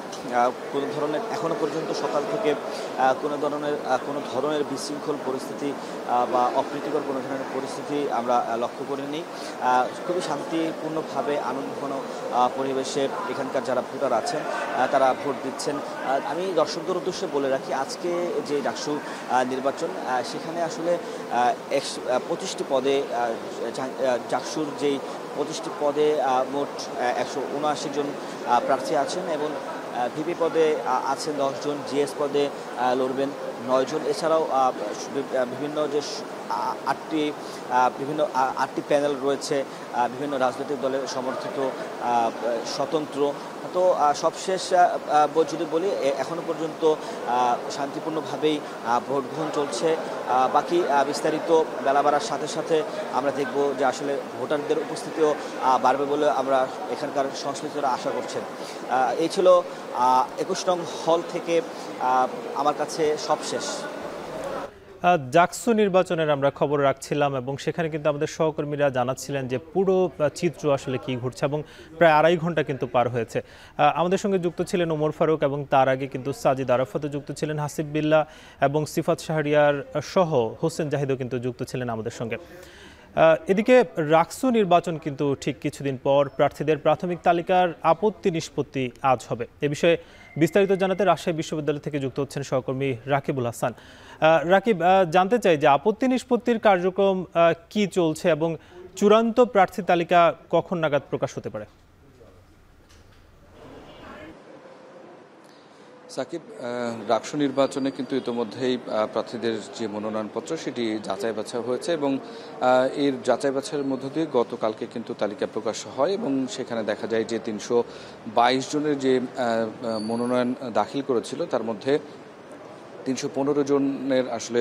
কোনো ধরনের এখনও পর্যন্ত সকাল থেকে কোনো ধরনের বিশৃঙ্খল পরিস্থিতি বা অপ্রীতিকর কোনো ধরনের পরিস্থিতি আমরা লক্ষ্য করিনি। খুবই শান্তিপূর্ণভাবে আনন্দঘন পরিবেশে এখানকার যারা ভোটার আছেন তারা ভোট দিচ্ছেন। আমি দর্শকদের উদ্দেশ্যে বলে রাখি আজকে যে ডাকসু নির্বাচন সেখানে আসলে 25টি পদে ডাকসুর যেই 25টি পদে মোট 179 জন প্রার্থী আছেন এবং ভিপি পদে আছেন 10 জন, জিএস পদে লড়বেন 9 জন। এছাড়াও বিভিন্ন যে আটটি প্যানেল রয়েছে, বিভিন্ন রাজনৈতিক দলের সমর্থিত স্বতন্ত্র। তো সবশেষ যদি বলি এখনো পর্যন্ত শান্তিপূর্ণভাবেই ভোট গ্রহণ চলছে। বাকি বিস্তারিত বেলা বাড়ার সাথে সাথে আমরা দেখব যে আসলে ভোটারদের উপস্থিতিও বাড়বে বলে আমরা এখানকার সংশ্লিষ্টরা আশা করছেন। এই ছিল 21 নং হল থেকে আমার কাছে সবশেষ। জাকসু নির্বাচনের আমরা খবর রাখছিলাম এবং সেখানে কিন্তু আমাদের সহকর্মীরা জানাচ্ছিলেন যে পুরো চিত্র আসলে কি ঘটছে এবং প্রায় 2.5 ঘন্টা কিন্তু পার হয়েছে। আমাদের সঙ্গে যুক্ত ছিলেন ওমর ফারুক এবং তার আগে কিন্তু সাজিদ আরাফাতও যুক্ত ছিলেন, হাসিব বিল্লাহ এবং সিফাত শাহরিয়ার সহ হোসেন জাহিদও কিন্তু যুক্ত ছিলেন আমাদের সঙ্গে। এদিকে রাকসু নির্বাচন কিন্তু ঠিক কিছুদিন পর প্রার্থীদের প্রাথমিক তালিকার আপত্তি নিষ্পত্তি আজ হবে। এ বিষয়ে বিস্তারিত জানাতে রাজশাহী বিশ্ববিদ্যালয় থেকে যুক্ত হচ্ছেন সহকর্মী রাকিবুল হাসান। রাকিব, জানতে চাই যে আপত্তি নিষ্পত্তির কার্যক্রম কি চলছে এবং চূড়ান্ত প্রার্থী তালিকা কখন নাগাদ প্রকাশ হতে পারে? সাকিব, রাকসু নির্বাচনে কিন্তু ইতোমধ্যেই প্রার্থীদের যে মনোনয়নপত্র সেটি যাচাই বাছাই হয়েছে এবং এর যাচাই বাছাইয়ের মধ্য দিয়ে গতকালকে কিন্তু তালিকা প্রকাশ হয় এবং সেখানে দেখা যায় যে 322 জনের যে মনোনয়ন দাখিল করেছিল তার মধ্যে 315 জনের আসলে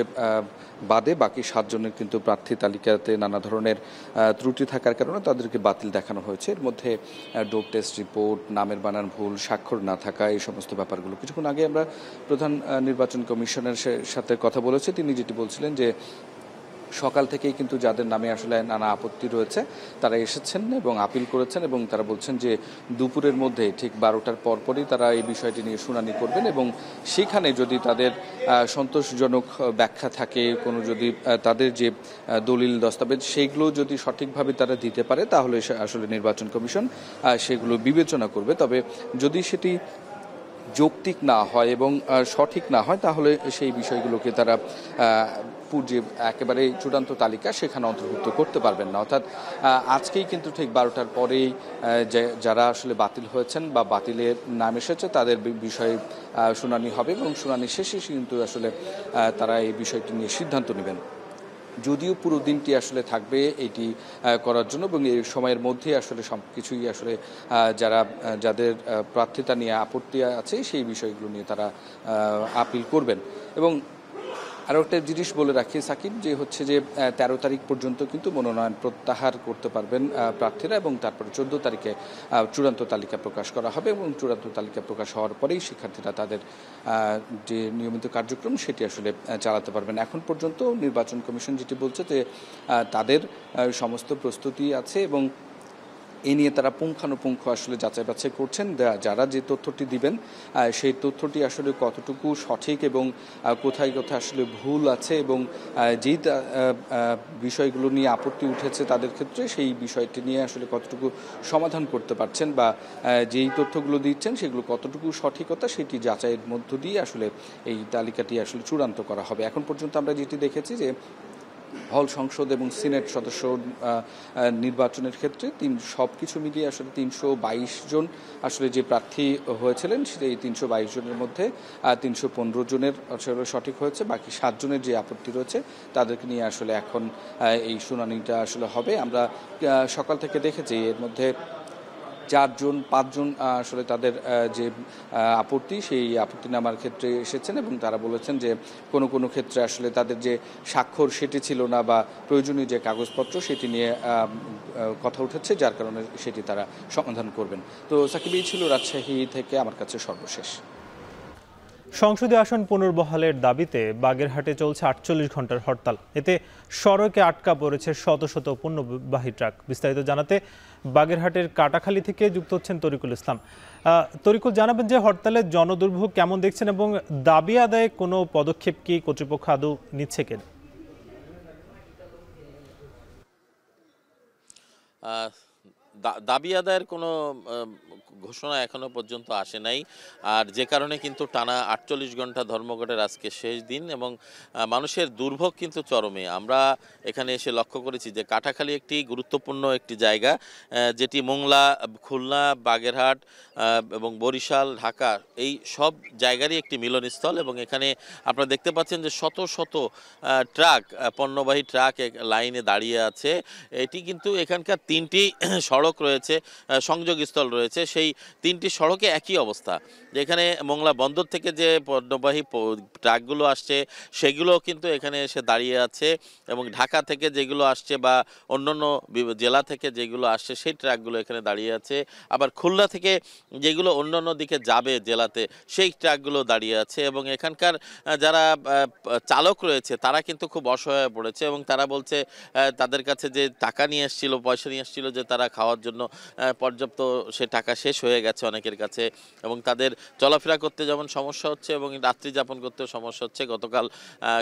বাদে বাকি 7 জনের কিন্তু প্রার্থী তালিকাতে নানা ধরনের ত্রুটি থাকার কারণে তাদেরকে বাতিল দেখানো হয়েছে। এর মধ্যে ডোপ টেস্ট রিপোর্ট, নামের বানান ভুল, স্বাক্ষর না থাকা, এই সমস্ত ব্যাপারগুলো। কিছুক্ষণ আগে আমরা প্রধান নির্বাচন কমিশনের সাথে কথা বলেছি, তিনি যেটি বলছিলেন যে সকাল থেকেই কিন্তু যাদের নামে আসলে নানা আপত্তি রয়েছে তারা এসেছেন এবং আপিল করেছেন এবং তারা বলছেন যে দুপুরের মধ্যে ঠিক 12টার পরপরই তারা এই বিষয়টি নিয়ে শুনানি করবেন এবং সেখানে যদি তাদের সন্তোষজনক ব্যাখ্যা থাকে, কোনো যদি তাদের যে দলিল দস্তাবেজ সেইগুলো যদি সঠিকভাবে তারা দিতে পারে তাহলে আসলে নির্বাচন কমিশন সেগুলো বিবেচনা করবে। তবে যদি সেটি যৌক্তিক না হয় এবং সঠিক না হয় তাহলে সেই বিষয়গুলোকে তারা যে একেবারে চূড়ান্ত তালিকা সেখানে অন্তর্ভুক্ত করতে পারবেন না। অর্থাৎ আজকেই কিন্তু ঠিক 12টার পরেই যারা আসলে বাতিল হয়েছেন বা বাতিলে নাম এসেছে তাদের বিষয়ে শুনানি হবে এবং শুনানি শেষে কিন্তু আসলে তারা এই বিষয়টি নিয়ে সিদ্ধান্ত নেবেন। যদিও পুরো দিনটি আসলে থাকবে এটি করার জন্য এবং এই সময়ের মধ্যে আসলে সব কিছুই আসলে যাদের প্রার্থিতা নিয়ে আপত্তি আছে সেই বিষয়গুলো নিয়ে তারা আপিল করবেন। এবং আরও একটা জিনিস বলে রাখি সাকিব, যে হচ্ছে যে 13 তারিখ পর্যন্ত কিন্তু মনোনয়ন প্রত্যাহার করতে পারবেন প্রার্থীরা এবং তারপরে 14 তারিখে চূড়ান্ত তালিকা প্রকাশ করা হবে এবং চূড়ান্ত তালিকা প্রকাশ হওয়ার পরেই শিক্ষার্থীরা তাদের যে নিয়মিত কার্যক্রম সেটি আসলে চালাতে পারবেন। এখন পর্যন্ত নির্বাচন কমিশন যেটি বলছে যে তাদের সমস্ত প্রস্তুতি আছে এবং এ নিয়ে তারা পুঙ্খানুপুঙ্খ আসলে যাচাই বাছাই করছেন। যারা যে তথ্যটি দিবেন সেই তথ্যটি আসলে কতটুকু সঠিক এবং কোথায় কোথায় আসলে ভুল আছে এবং যেই বিষয়গুলো নিয়ে আপত্তি উঠেছে তাদের ক্ষেত্রে সেই বিষয়টি নিয়ে আসলে কতটুকু সমাধান করতে পারছেন বা যেই তথ্যগুলো দিচ্ছেন সেগুলো কতটুকু সঠিকতা সেটি যাচাইয়ের মধ্য দিয়ে আসলে এই তালিকাটি আসলে চূড়ান্ত করা হবে। এখন পর্যন্ত আমরা যেটি দেখেছি যে হল সংসদ এবং সিনেট সদস্য নির্বাচনের ক্ষেত্রে সব কিছু মিলিয়ে আসলে 322 জন আসলে যে প্রার্থী হয়েছিলেন সেই 322 জনের মধ্যে 315 জনের আসলে সঠিক হয়েছে, বাকি 7 জনের যে আপত্তি রয়েছে তাদেরকে নিয়ে আসলে এখন এই শুনানিটা আসলে হবে। আমরা সকাল থেকে দেখেছি এর মধ্যে 4-5 জন আসলে তাদের যে আপত্তি সেই আপত্তিনামার ক্ষেত্রে এসেছেন এবং তারা বলেছেন যে কোনো ক্ষেত্রে আসলে তাদের যে স্বাক্ষর সেটি ছিল না বা প্রয়োজনীয় যে কাগজপত্র সেটি নিয়ে কথা উঠেছে, যার কারণে সেটি তারা সমাধান করবেন। তো সাকিব, এই ছিল রাজশাহী থেকে আমার কাছে সর্বশেষ। সংসদীয় আসন পুনর্বহালের দাবিতে বাগেরহাটে চলছে 48 ঘন্টার হরতাল। এতে সড়কে আটকা পড়েছে শত শত পণ্যবাহী ট্রাক। বিস্তারিত জানাতে বাগেরহাটের কাটাখালী থেকে যুক্ত হচ্ছেন তরিকুল ইসলাম। তরিকুল, জানাবেন যে হরতালের জনদুর্ভোগ কেমন দেখছেন এবং দাবি আদায়ে কোনো পদক্ষেপ কি কর্তৃপক্ষ আদৌ নিচ্ছে কিনা? দাবি আদায়ের কোনো ঘোষণা এখনো পর্যন্ত আসে নাই। আর যে কারণে কিন্তু টানা 48 ঘন্টা ধর্মঘটের আজকে শেষ দিন এবং মানুষের দুর্ভোগ কিন্তু চরমে। আমরা এখানে এসে লক্ষ্য করেছি যে কাটাখালী একটি গুরুত্বপূর্ণ একটি জায়গা, যেটি মোংলা, খুলনা, বাগেরহাট এবং বরিশাল, ঢাকা এই সব জায়গারই একটি মিলনস্থল। এবং এখানে আপনারা দেখতে পাচ্ছেন যে শত শত ট্রাক, পণ্যবাহী ট্রাক লাইনে দাঁড়িয়ে আছে। এটি কিন্তু এখানকার 3টি সড়ক রয়েছে, সংযোগস্থল রয়েছে, সেই 3টি সড়কে একই অবস্থা। যেখানে মোংলা বন্দর থেকে যে পণ্যবাহী ট্রাকগুলো আসছে সেগুলো কিন্তু এখানে এসে দাঁড়িয়ে আছে এবং ঢাকা থেকে যেগুলো আসছে বা অন্যান্য জেলা থেকে যেগুলো আসছে সেই ট্রাকগুলো এখানে দাঁড়িয়ে আছে। আবার খুলনা থেকে যেগুলো অন্যান্য দিকে যাবে জেলাতে সেই ট্রাকগুলো দাঁড়িয়ে আছে। এবং এখানকার যারা চালক রয়েছে তারা কিন্তু খুব অসহায় পড়েছে এবং তারা বলছে তাদের কাছে যে টাকা নিয়ে এসেছিল, পয়সা নিয়ে এসেছিল, যে তারা খাওয়ার জন্য পর্যাপ্ত সে টাকা শেষ হয়ে গেছে অনেকের কাছে এবং তাদের চলাফেরা করতে যেমন সমস্যা হচ্ছে এবং রাত্রি যাপন করতেও সমস্যা হচ্ছে। গতকাল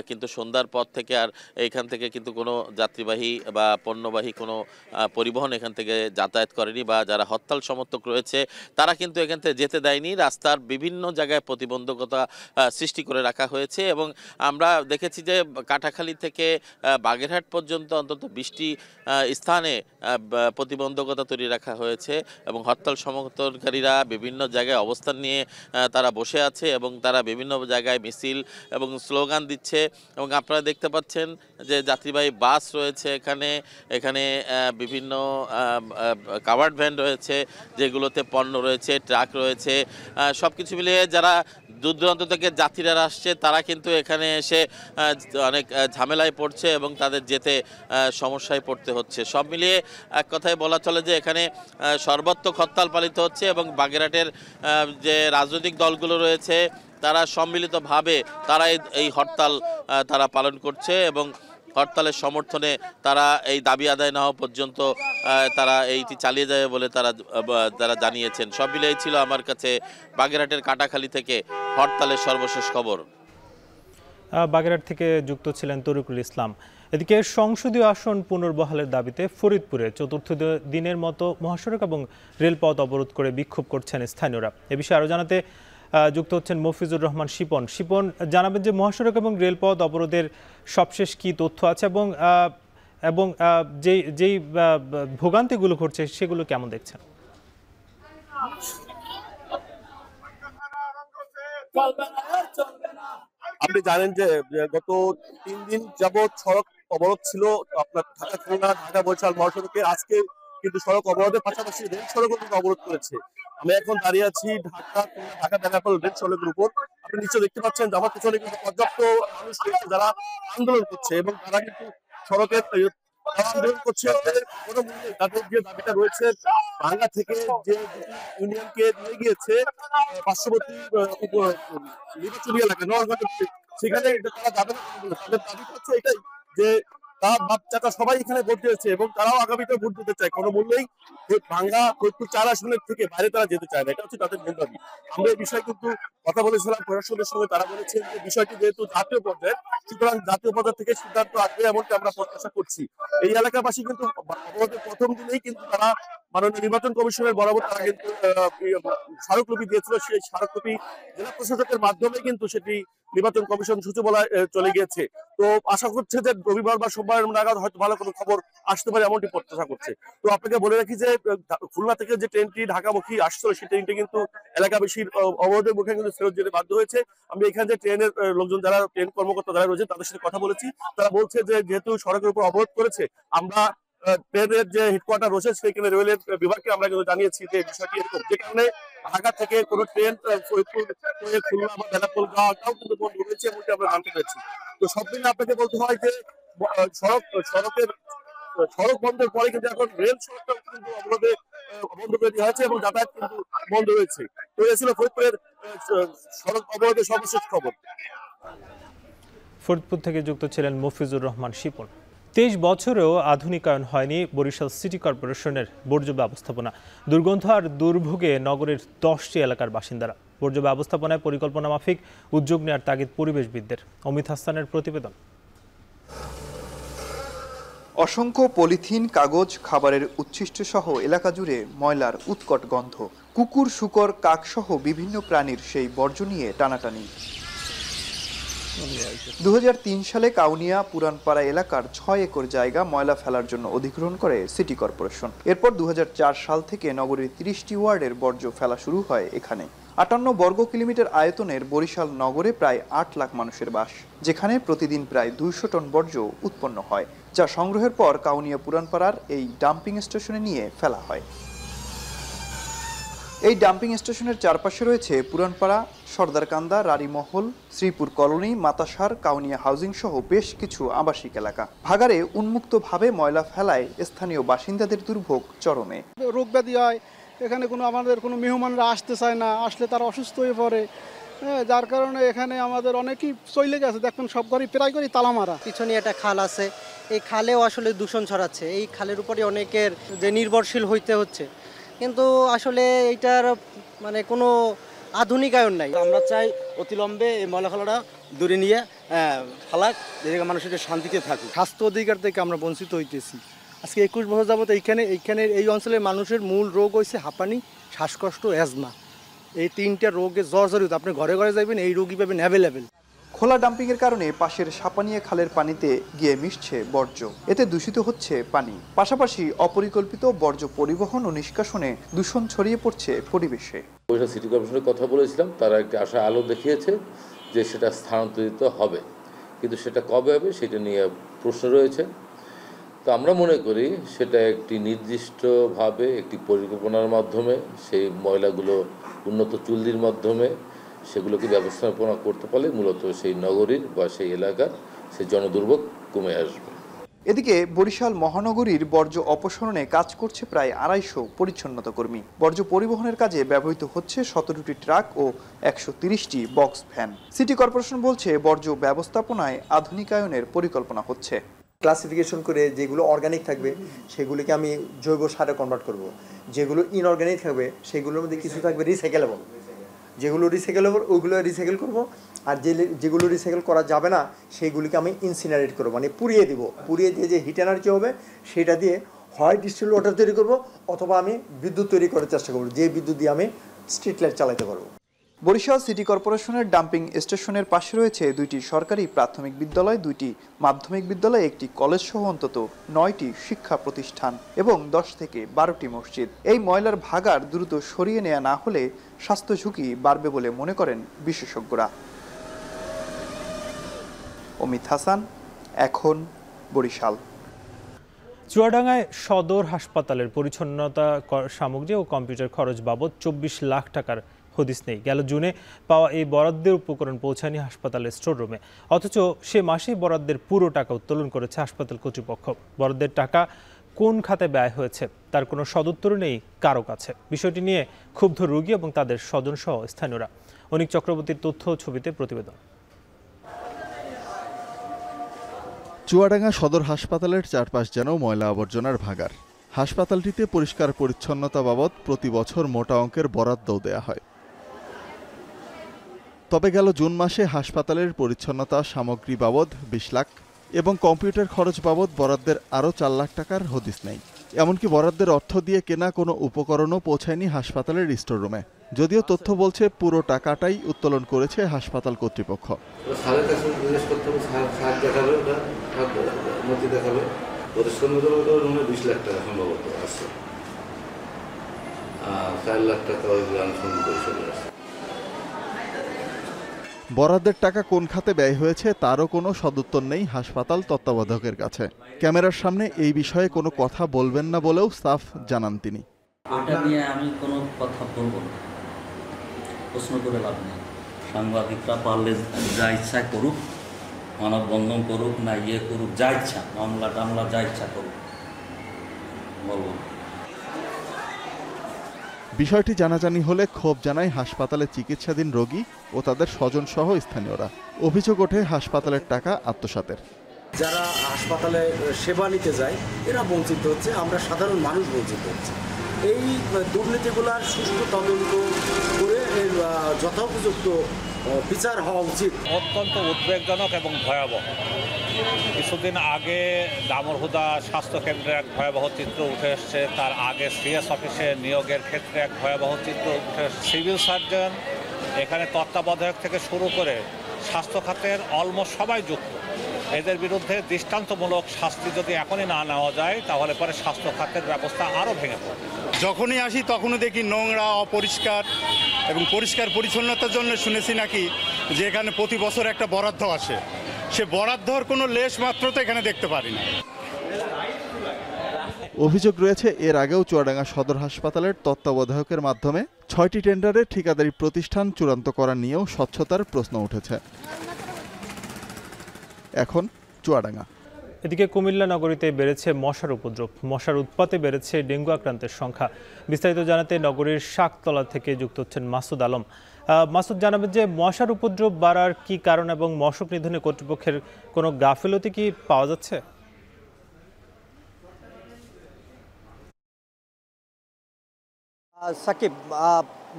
কিন্তু সন্ধ্যার পর থেকে আর এইখান থেকে কিন্তু কোনো যাত্রীবাহী বা পণ্যবাহী কোনো পরিবহন এখান থেকে যাতায়াত করেনি বা যারা হরতাল সমর্থক রয়েছে তারা কিন্তু এখান থেকে যেতে দেয়নি। রাস্তার বিভিন্ন জায়গায় প্রতিবন্ধকতা সৃষ্টি করে রাখা হয়েছে এবং আমরা দেখেছি যে কাটাখালী থেকে বাগেরহাট পর্যন্ত অন্তত 20টি স্থানে প্রতিবন্ধকতা তৈরি রাখা হয়েছে এবং হরতাল সমর্থনকারীরা বিভিন্ন জায়গায় অবস্থান নিয়ে তারা বসে আছে এবং তারা বিভিন্ন জায়গায় মিছিল এবং স্লোগান দিচ্ছে। এবং আপনারা দেখতে পাচ্ছেন যে যাত্রীবাহী বাস রয়েছে এখানে বিভিন্ন কাভার্ড ভ্যান রয়েছে যেগুলোতে পণ্য রয়েছে, ট্রাক রয়েছে, সব কিছু মিলিয়ে যারা দূর দূরান্ত থেকে যাত্রীরা আসছে তারা কিন্তু এখানে এসে অনেক ঝামেলায় পড়ছে এবং তাদের যেতে সমস্যায় পড়তে হচ্ছে। সব মিলিয়ে এক কথায় বলা চলে যে এখানে সর্বাত্মক হরতাল পালিত হচ্ছে এবং বাগেরহাটের যে রাজনৈতিক দলগুলো রয়েছে তারা সম্মিলিতভাবে তারা এই হরতাল তারা পালন করছে এবং হরতালের সমর্থনে তারা এই দাবি আদায় না হওয়া পর্যন্ত তারা এইটি চালিয়ে যাবে বলে তারা জানিয়েছেন। সব মিলিয়ে ছিল আমার কাছে বাগেরহাটের কাটাখালী থেকে হরতালের সর্বশেষ খবর। বাগেরহাট থেকে যুক্ত ছিলেন তরিকুল ইসলাম। এদিকে সংসদীয় আসন পুনর্বহালের দাবিতে ফরিদপুরে চতুর্থ দিনের মতো মহাসড়ক এবং রেলপথ অবরোধ করে বিক্ষোভ করছেন স্থানীয়রা। এ বিষয়ে আরও জানাতে যুক্ত হচ্ছেন মফিজুর রহমান শিপন। শিপন, জানাবেন যে মহাসড়ক এবং রেলপথ অবরোধের সবশেষ কি তথ্য আছে এবং যেই ভোগান্তিগুলো ঘটছে সেগুলো কেমন দেখছেন? আপনি জানেন যে গত 3 দিন যাবৎ সড়ক অবরোধ ছিল আপনার ঢাকা খুলনা, ঢাকা বরিশাল মহাসড়কে। আজকে কিন্তু সড়ক অবরোধের পাশাপাশি রেল সড়কও কিন্তু অবরোধ করেছে। আমি এখন দাঁড়িয়ে আছি ঢাকা বেনাপোল রেল সড়কের উপর। আপনি নিশ্চয় দেখতে পাচ্ছেন যে আমার পিছনে কিন্তু পর্যাপ্ত মানুষ রয়েছে যারা আন্দোলন করছে এবং তারা কিন্তু সড়কের আন্দোলন করছে। কোনো মূল্যে তাদের যে দাবিটা রয়েছে ভাঙ্গা থেকে যে ইউনিয়নকে নিয়ে গিয়েছে পার্শ্ববর্তী নির্বাচনী এলাকা নরগঞ্জ, সেখানে তারা যাবে না। তাদের দাবি হচ্ছে এটাই যে তার বাপ চাচা সবাই এখানে ভোট দিয়েছে এবং তারাও আগামীতে ভোট দিতে চায়। কোনো মূল্যেই ভাঙ্গা ফরিদপুর 4 আসনের থেকে বাইরে তারা যেতে চায় না, এটা হচ্ছে তাদের মূল দাবি। আমরা এই বিষয়ে কিন্তু কথা বলেছিলাম প্রশাসনের সঙ্গে, তারা বলেছেন যে বিষয়টি যেহেতু জাতীয় পর্যায়ে, সুতরাং জাতীয় পর্যায় থেকে সিদ্ধান্ত আসবে এমনটা আমরা প্রত্যাশা করছি। এই এলাকাবাসী কিন্তু অবরোধের প্রথম দিনেই কিন্তু তারা মাননীয় নির্বাচন কমিশনের বরাবর তারা কিন্তু স্মারকলিপি দিয়েছিল। সেই স্মারকলিপি জেলা প্রশাসকের মাধ্যমে কিন্তু সেটি নির্বাচন কমিশন সচিবালয় চলে গিয়েছে। তো আশা করছে যে রবিবার বা সোমবার নাগাদ হয়তো ভালো কোনো খবর আসতে পারে এমনটি প্রত্যাশা করছে। তো আপনাকে বলে রাখি যে খুলনা থেকে যে ট্রেনটি ঢাকামুখী আসছিল সেই ট্রেনটি কিন্তু এলাকাবাসীর অবরোধের মুখে কিন্তু ফেরত যেতে বাধ্য হয়েছে। আমি এখানে যে ট্রেনের লোকজন যারা ট্রেন কর্মকর্তা যারা রয়েছে তাদের সাথে কথা বলেছি, তারা বলছে যে যেহেতু সড়কের উপর অবরোধ করেছে, আমরা ট্রেনের যে হেডকোয়ার্টার রয়েছে সেখানে রেলের বিভাগকে আমরা কিন্তু জানিয়েছি যে বিষয়টি এরকম, যে কারণে ঢাকা থেকে কোনো ট্রেন ফরিদপুর খুলনা বা বেনাপোল যাওয়াটাও কিন্তু বন্ধ রয়েছে এমনটি আমরা জানতে পেরেছি। তো সব মিলে আপনাকে বলতে হয় যে সড়ক বন্ধের পরে কিন্তু এখন রেল সড়কটাও কিন্তু অবরোধে বন্ধ করে দেওয়া হয়েছে এবং যাতায়াত কিন্তু বন্ধ রয়েছে। তো এ ছিল ফরিদপুরের সড়ক অবরোধের সর্বশেষ খবর। ফরিদপুর থেকে যুক্ত ছিলেন মফিজুর রহমান শিপন। 23 বছরেও আধুনিকায়ন হয়নি বরিশাল সিটি কর্পোরেশনের বর্জ্য ব্যবস্থাপনা। দুর্গন্ধ আর দুর্ভোগে নগরের 10টি এলাকার বাসিন্দারা। বর্জ্য ব্যবস্থাপনায় পরিকল্পনা মাফিক উদ্যোগ নেওয়ার তাগিদ পরিবেশবিদদের। অমিত হাসানের প্রতিবেদন। অসংখ্য পলিথিন, কাগজ, খাবারের উচ্ছিষ্ট সহ এলাকা জুড়ে ময়লার উৎকট গন্ধ। কুকুর, শূকর, কাক সহ বিভিন্ন প্রাণীর সেই বর্জ্য নিয়ে টানাটানি। 2003 সালে কাউনিয়া পুরানপাড়া এলাকার 6 একর জায়গা ময়লা ফেলার জন্য অধিগ্রহণ করে সিটি কর্পোরেশন। এরপর 2004 সাল থেকে নগরীর 30টি ওয়ার্ডের বর্জ্য ফেলা শুরু হয় এখানে। 58 বর্গ কিলোমিটার আয়তনের বরিশাল নগরে প্রায় 8 লাখ মানুষের বাস, যেখানে প্রতিদিন প্রায় 200 টন বর্জ্য উৎপন্ন হয়, যা সংগ্রহের পর কাউনিয়া পুরানপাড়ার এই ডাম্পিং স্টেশনে নিয়ে ফেলা হয়। এই ডাম্পিং স্টেশনের চারপাশে রয়েছে পুরানপাড়া, সর্দারকান্দা, রানীমহল, শ্রীপুর কলোনি, মাতাসার, কাউনিয়া হাউজিং সহ বেশ কিছু আবাসিক এলাকা। ভাগাড়ে উন্মুক্তভাবে ময়লা ফেলায় স্থানীয় বাসিন্দাদের দুর্ভোগ চরমে। রোগ ব্যাধি হয়, এখানে আমাদের কোনো মেহমানরা আসতে চায় না, আসলে তারা অসুস্থ হয়ে পড়ে। যার কারণে এখানে আমাদের অনেকেই চলে গেছে, দেখুন সব ঘরে প্রায় করে তালা মারা। পিছনে একটা খাল আছে, এই খালেও আসলে দূষণ ছড়াচ্ছে। এই খালের উপরে অনেকের যে নির্ভরশীল হইতে হচ্ছে, কিন্তু আসলে এইটার কোনো আধুনিকায়ন নাই। আমরা চাই অতিলম্বে এই ময়লা ফেলাটা দূরে নিয়ে ফেলাক, যেদিকে মানুষের শান্তিতে থাকুক। স্বাস্থ্য অধিকার থেকে আমরা বঞ্চিত হইতেছি। আজকে 21 বছর যাবত এইখানে এই অঞ্চলের মানুষের মূল রোগ হয়েছে হাঁপানি, শ্বাসকষ্ট, অ্যাজমা। এই 3টা রোগে জর্জরিত। আপনি ঘরে ঘরে যাবেন, এই রোগী পাবেন অ্যাভেলেবেল। খোলা ডাম্পিংয়ের কারণে পাশের সাপানিয়া খালের পানিতে গিয়ে মিশছে বর্জ্য, এতে দূষিত হচ্ছে পানি। পাশাপাশি অপরিকল্পিত বর্জ্য পরিবহন ও নিষ্কাশনে দূষণ ছড়িয়ে পড়ছে পরিবেশে। সিটি কর্পোরেশনের কথা বলেছিলাম, তারা একটি আশা আলো দেখিয়েছে যে সেটা স্থানান্তরিত হবে, কিন্তু সেটা কবে হবে সেটা নিয়ে প্রশ্ন রয়েছে। তো আমরা মনে করি সেটা একটি নির্দিষ্টভাবে একটি পরিকল্পনার মাধ্যমে সেই ময়লাগুলো উন্নত চুল্লির মাধ্যমে সেগুলোকে ব্যবস্থাপনা করতে পারলে মূলত সেই নগরীর বা সেই এলাকার সেই জনদুর্ভোগ কমে আসবে। এদিকে বরিশাল মহানগরীর বর্জ্য অপসারণে কাজ করছে প্রায় 250 পরিচ্ছন্নতা কর্মী। বর্জ্য পরিবহনের কাজে ব্যবহৃত হচ্ছে 17টি ট্রাক ও 130টি বক্স ভ্যান। সিটি কর্পোরেশন বলছে বর্জ্য ব্যবস্থাপনায় আধুনিকায়নের পরিকল্পনা হচ্ছে। ক্লাসিফিকেশন করে যেগুলো অর্গানিক থাকবে সেগুলিকে আমি জৈব সারে কনভার্ট করব, যেগুলো ইনঅর্গানিক থাকবে সেগুলোর মধ্যে কিছু থাকবে রিসাইকেলেবল, যেগুলো রিসাইকেলেবল ওইগুলো রিসাইকেল করব, আর যেগুলো রিসাইকেল করা যাবে না সেইগুলিকে আমি ইনসিনারেট করব, মানে পুড়িয়ে দিব। পুড়িয়ে দিয়ে যে হিট এনার্জি হবে সেটা দিয়ে হয় ডিস্টিল ওয়াটার তৈরি করব, অথবা আমি বিদ্যুৎ তৈরি করার চেষ্টা করব, যে বিদ্যুৎ দিয়ে আমি স্ট্রিট লাইট চালাতে পারবো। বরিশাল সিটি কর্পোরেশনের ডাম্পিং স্টেশনের পাশে রয়েছে 2টি সরকারি প্রাথমিক বিদ্যালয়, 2টি মাধ্যমিক বিদ্যালয়, 1টি কলেজ সহ অন্তত 9টি শিক্ষা প্রতিষ্ঠান এবং 10 থেকে 12টি মসজিদ। এই ময়লার ভাগাড় দ্রুত সরিয়ে নেওয়া না হলে স্বাস্থ্য ঝুঁকি বাড়বে বলে মনে করেন বিশেষজ্ঞরা। অমিত হাসান, এখন, বরিশাল। চুয়াডাঙ্গায় সদর হাসপাতালের পরিচ্ছন্নতা সামগ্রী ও কম্পিউটার খরচ বাবদ 24 লাখ টাকার হদিস নেই। গেল জুনে পাওয়া এই বরাদ্দের উপকরণ পৌঁছায়নি হাসপাতালের স্টোর রুমে, অথচ সে মাসেই বরাদ্দের পুরো টাকা উত্তোলন করেছে হাসপাতাল কর্তৃপক্ষ। বরাদ্দের টাকা কোন খাতে ব্যয় হয়েছে তার কোনো সদুত্তর নেই কারো কাছে। বিষয়টি নিয়ে ক্ষুব্ধ রোগী এবং তাদের স্বজনসহ স্থানীয়রা। অনিক চক্রবর্তীর তথ্য ও ছবিতে প্রতিবেদন। চুয়াডাঙ্গা সদর হাসপাতালের চারপাশ যেন ময়লা আবর্জনার ভাগাড়। হাসপাতালটিতে পরিষ্কার পরিচ্ছন্নতা বাবদ প্রতি বছর মোটা অঙ্কের বরাদ্দও দেয়া হয়। তবে গেল জুন মাসে হাসপাতালের পরিচ্ছন্নতা সামগ্রী বাবদ 20 লাখ এবং কম্পিউটার খরচ বাবদ বরাদ্দের আরও 4 লাখ টাকার হদিস নেই। এমনকি বরাদ্দের অর্থ দিয়ে কেনা কোনো উপকরণও পৌঁছায়নি হাসপাতালের স্টোর রুমে, যদিও তথ্য বলছে পুরো টাকাটাই উত্তোলন করেছে হাসপাতাল কর্তৃপক্ষ। বরাদ্দের টাকা কোন খাতে ব্যয় হয়েছে তারও কোনো সদুত্তর নেই হাসপাতাল তত্ত্বাবধায়কের কাছে। ক্যামেরার সামনে এই বিষয়ে কোনো কথা বলবেন না বলেও সাফ জানান তিনি। এটা নিয়ে আমি কোনো কথা বলবো না, প্রশ্ন করে লাভ নেই। সাংবাদিকরা পারলে যা ইচ্ছা করুক, মানববন্ধন করুক না করুক, যা ইচ্ছা মামলা টামলা যা ইচ্ছা করুক, বলবো। বিষয়টি জানাজানি হলে ক্ষোভ জানায় হাসপাতালে চিকিৎসাধীন রোগী ও তাদের স্বজন সহ স্থানীয়রা। অভিযোগ ওঠে হাসপাতালের টাকা আত্মসাতের। যারা হাসপাতালে সেবা নিতে যায় এরা বঞ্চিত হচ্ছে, আমরা সাধারণ মানুষ বঞ্চিত হচ্ছে। এই দুর্নীতিগুলার সুষ্ঠু তদন্ত করে যথোপযুক্ত বিচার হওয়া উচিত। অত্যন্ত উদ্বেগজনক এবং ভয়াবহ। কিছুদিন আগে দামুড়হুদা স্বাস্থ্য কেন্দ্রে এক ভয়াবহ চিত্র উঠে এসছে, তার আগে সিএস অফিসে নিয়োগের ক্ষেত্রে এক ভয়াবহ চিত্র উঠে এসছে। সিভিল সার্জন এখানে তত্ত্বাবধায়ক থেকে শুরু করে স্বাস্থ্য খাতের অলমোস্ট সবাই যুক্ত। এদের বিরুদ্ধে দৃষ্টান্তমূলক শাস্তি যদি এখনই না নেওয়া যায় তাহলে পরে স্বাস্থ্য খাতের ব্যবস্থা আরও ভেঙে পড়বে। যখনই আসি তখনই দেখি নোংরা, অপরিষ্কার এবং পরিষ্কার পরিচ্ছন্নতার জন্য শুনেছি নাকি যে এখানে প্রতি বছর একটা বরাদ্দ আসে, সে বরাদ্দর কোনো লেশ মাত্র তো এখানে দেখতে পারি না। অভিযোগ রয়েছে এর আগেও চুয়াডাঙ্গা সদর হাসপাতালের তত্ত্বাবধায়কের মাধ্যমে 6টি টেন্ডারে ঠিকাদারি প্রতিষ্ঠান চূড়ান্ত করা নিয়েও স্বচ্ছতার প্রশ্ন উঠেছে। এখন চুয়াডাঙ্গা। এদিকে কুমিল্লা নগরীতে বেড়েছে মশার উপদ্রব, মশার উৎপাতে বেড়েছে ডেঙ্গু আক্রান্তের সংখ্যা। বিস্তারিত জানাতে নগরীর শাকতলা থেকে যুক্ত হচ্ছেন মাসুদ আলম। মাসুদ, জানাবেন যে মশার উপদ্রব বাড়ার কি কারণ এবং মশক নিধনে কর্তৃপক্ষের কোনো গাফিলতি কি পাওয়া যাচ্ছে? সাকিব,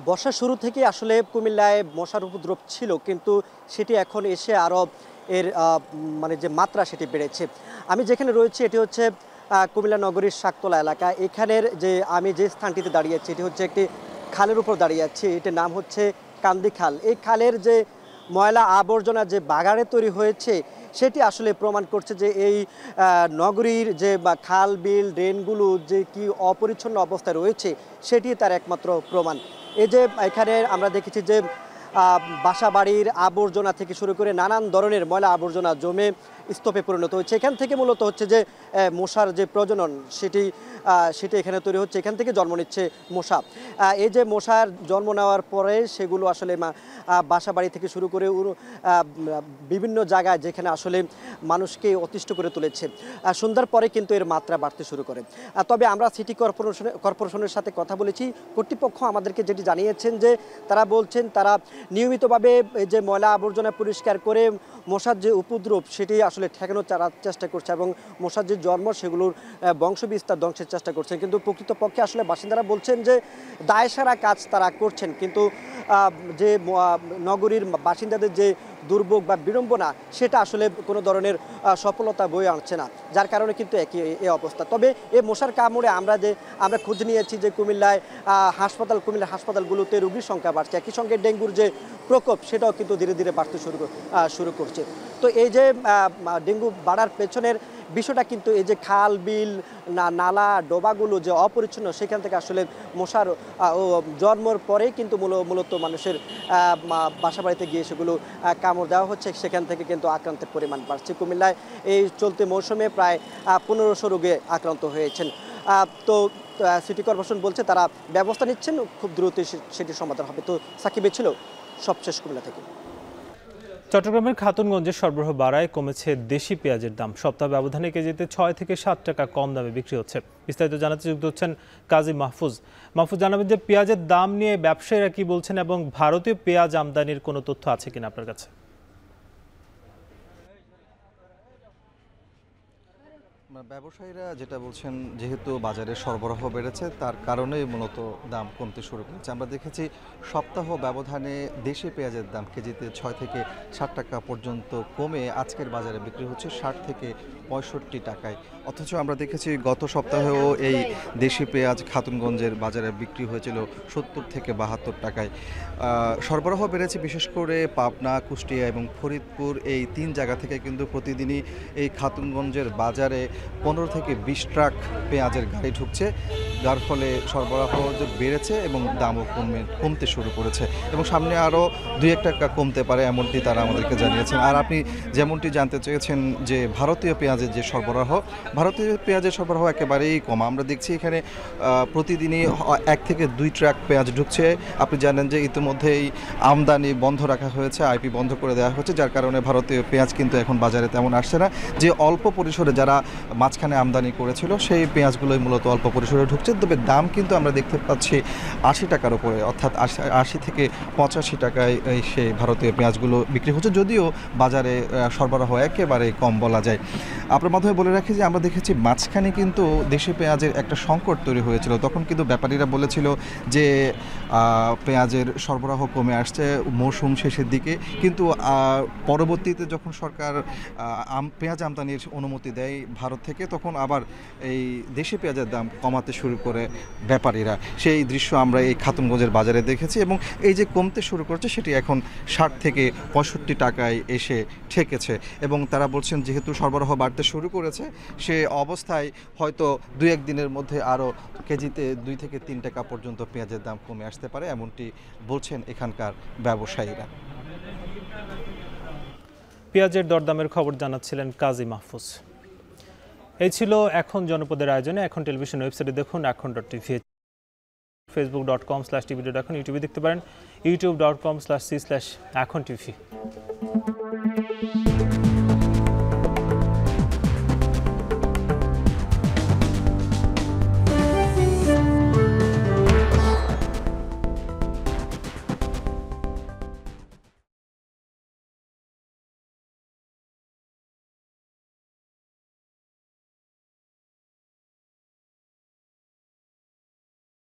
বর্ষার শুরু থেকে আসলে কুমিল্লায় মশার উপদ্রব ছিল, কিন্তু সেটি এখন এসে আরও এর মানে যে মাত্রা সেটি বেড়েছে। আমি যেখানে রয়েছি এটি হচ্ছে কুমিল্লা নগরীর শাকতলা এলাকা। এখানের যে আমি যে স্থানটিতে দাঁড়িয়ে আছি এটি হচ্ছে একটি খালের উপর দাঁড়িয়ে আছি, এটির নাম হচ্ছে কান্দি খাল। এই খালের যে ময়লা আবর্জনা যে বাগানে তৈরি হয়েছে সেটি আসলে প্রমাণ করছে যে এই নগরীর যে খাল বিল ড্রেনগুলো যে কি অপরিচ্ছন্ন অবস্থায় রয়েছে সেটি তার একমাত্র প্রমাণ। এই যে এখানে আমরা দেখেছি যে বাসাবাড়ির আবর্জনা থেকে শুরু করে নানান ধরনের ময়লা আবর্জনা জমে স্তূপে পরিণত হচ্ছে। এখান থেকে মূলত হচ্ছে যে মশার যে প্রজনন সেটি এখানে তৈরি হচ্ছে, এখান থেকে জন্ম নিচ্ছে মশা। এই যে মশার জন্ম নেওয়ার পরে সেগুলো আসলে বাসাবাড়ি থেকে শুরু করে বিভিন্ন জায়গায় যেখানে আসলে মানুষকে অতিষ্ঠ করে তুলেছে, সন্ধ্যার পরে কিন্তু এর মাত্রা বাড়তে শুরু করে। তবে আমরা সিটি কর্পোরেশনের সাথে কথা বলেছি, কর্তৃপক্ষ আমাদেরকে যেটি জানিয়েছেন যে তারা বলছেন তারা নিয়মিতভাবে এই যে ময়লা আবর্জনা পরিষ্কার করে মশার যে উপদ্রব সেটি আসলে ঠেকানোর চেষ্টা করছে এবং মশার যে জন্ম সেগুলোর বংশবিস্তার ধ্বংসের চেষ্টা করছেন। কিন্তু প্রকৃতপক্ষে আসলে বাসিন্দারা বলছেন যে দায়সারা কাজ তারা করছেন, কিন্তু যে নগরীর বাসিন্দাদের যে দুর্ভোগ বা বিড়ম্বনা সেটা আসলে কোনো ধরনের সফলতা বয়ে আনছে না, যার কারণে কিন্তু এই অবস্থা। তবে এই মশার কামড়ে আমরা খোঁজ নিয়েছি যে কুমিল্লার হাসপাতালগুলোতে রোগীর সংখ্যা বাড়ছে, একই সঙ্গে ডেঙ্গুর যে প্রকোপ সেটাও কিন্তু ধীরে ধীরে বাড়তে শুরু করছে। তো এই যে ডেঙ্গু বাড়ার পেছনের বিষয়টা কিন্তু এই যে খাল বিল নালা ডোবাগুলো যে অপরিচ্ছন্ন সেখান থেকে আসলে মশার জন্মের পরেই কিন্তু মূলত মানুষের বাসাবাড়িতে গিয়ে সেগুলো কামড় দেওয়া হচ্ছে, সেখান থেকে কিন্তু আক্রান্তের পরিমাণ বাড়ছে। কুমিল্লায় এই চলতি মৌসুমে প্রায় 1500 রোগে আক্রান্ত হয়েছেন। তো সিটি কর্পোরেশন বলছে তারা ব্যবস্থা নিচ্ছেন, খুব দ্রুত সেটির সমাধান হবে। তো সাকিবে ছিল সবশেষ কুমিল্লা থেকে। চট্টগ্রামের খাতুনগঞ্জে সরবরাহ বাড়ায় কমেছে দেশি পেঁয়াজের দাম। সপ্তাহ ব্যবধানে কেজিতে 6 থেকে 7 টাকা কম দামে বিক্রি হচ্ছে। বিস্তারিত জানাতে যুক্ত হচ্ছেন কাজী মাহফুজ। জানাবেন যে পেঁয়াজের দাম নিয়ে ব্যবসায়ীরা কি বলছেন এবং ভারতীয় পেঁয়াজ আমদানির কোনো তথ্য আছে কিনা আপনার কাছে? ব্যবসায়ীরা যেটা বলছেন, যেহেতু বাজারে সরবরাহ বেড়েছে তার কারণেই মূলত দাম কমতে শুরু করেছে। আমরা দেখেছি সপ্তাহ ব্যবধানে দেশি পেঁয়াজের দাম কেজিতে 6 থেকে 7 টাকা পর্যন্ত কমে আজকের বাজারে বিক্রি হচ্ছে 60 থেকে 65 টাকায়। অথচ আমরা দেখেছি গত সপ্তাহেও এই দেশি পেঁয়াজ খাতুনগঞ্জের বাজারে বিক্রি হয়েছিল 70 থেকে 72 টাকায়। সরবরাহ বেড়েছে বিশেষ করে পাবনা, কুষ্টিয়া এবং ফরিদপুর, এই 3 জায়গা থেকে কিন্তু প্রতিদিনই এই খাতুনগঞ্জের বাজারে 15 থেকে 20 ট্রাক পেঁয়াজের গাড়ি ঢুকছে, যার ফলে সরবরাহ বেড়েছে এবং দামও কমতে শুরু করেছে এবং সামনে আরও 2-1 টাকা কমতে পারে এমনটি তারা আমাদেরকে জানিয়েছেন। আর আপনি যেমনটি জানতে চেয়েছেন যে ভারতীয় পেঁয়াজের যে সরবরাহ, ভারতীয় পেঁয়াজের সরবরাহ একেবারেই কম। আমরা দেখছি এখানে প্রতিদিনই 1 থেকে 2 ট্রাক পেঁয়াজ ঢুকছে। আপনি জানেন যে ইতিমধ্যেই আমদানি বন্ধ রাখা হয়েছে, আইপি বন্ধ করে দেওয়া হচ্ছে, যার কারণে ভারতীয় পেঁয়াজ কিন্তু এখন বাজারে তেমন আসছে না। যে অল্প পরিসরে যারা মাঝখানে আমদানি করেছিল সেই পেঁয়াজগুলোই মূলত অল্প পরিসরে ঢুকছে। তবে দাম কিন্তু আমরা দেখতে পাচ্ছি 80 টাকার উপরে, অর্থাৎ 80 থেকে 85 টাকায় সেই ভারতীয় পেঁয়াজগুলো বিক্রি হচ্ছে, যদিও বাজারে সরবরাহ একেবারে কম বলা যায়। আপনার মাধ্যমে বলে রাখি যে আমরা দেখেছি মাঝখানে কিন্তু দেশি পেঁয়াজের একটা সংকট তৈরি হয়েছিল। তখন কিন্তু ব্যাপারীরা বলেছিল যে পেঁয়াজের সরবরাহ কমে আসছে মৌসুম শেষের দিকে, কিন্তু পরবর্তীতে যখন সরকার পেঁয়াজ আমদানির অনুমতি দেয় ভারত থেকে, তখন আবার এই দেশি পেঁয়াজের দাম কমাতে শুরু করে ব্যাপারীরা। সেই দৃশ্য আমরা এই খাতুনগঞ্জের বাজারে দেখেছি এবং এই যে কমতে শুরু করছে সেটি এখন 60 থেকে 65 টাকায় এসে ঠেকেছে এবং তারা বলছেন যেহেতু সরবরাহ বাড়তে শুরু করেছে সে অবস্থায় হয়তো 2-1 দিনের মধ্যে আরও কেজিতে 2 থেকে 3 টাকা পর্যন্ত পেঁয়াজের দাম কমে আসতে পারে, এমনটি বলছেন এখানকার ব্যবসায়ীরা। পেঁয়াজের দরদামের খবর জানাচ্ছিলেন কাজী মাহফুজ। এই ছিল এখন জনপদের আয়োজনে। এখন টেলিভিশন ওয়েবসাইটে দেখুন এখন.tv, facebook.com/tvdecon, ইউটিউবে দেখতে পারেন youtube.com/c/echontv।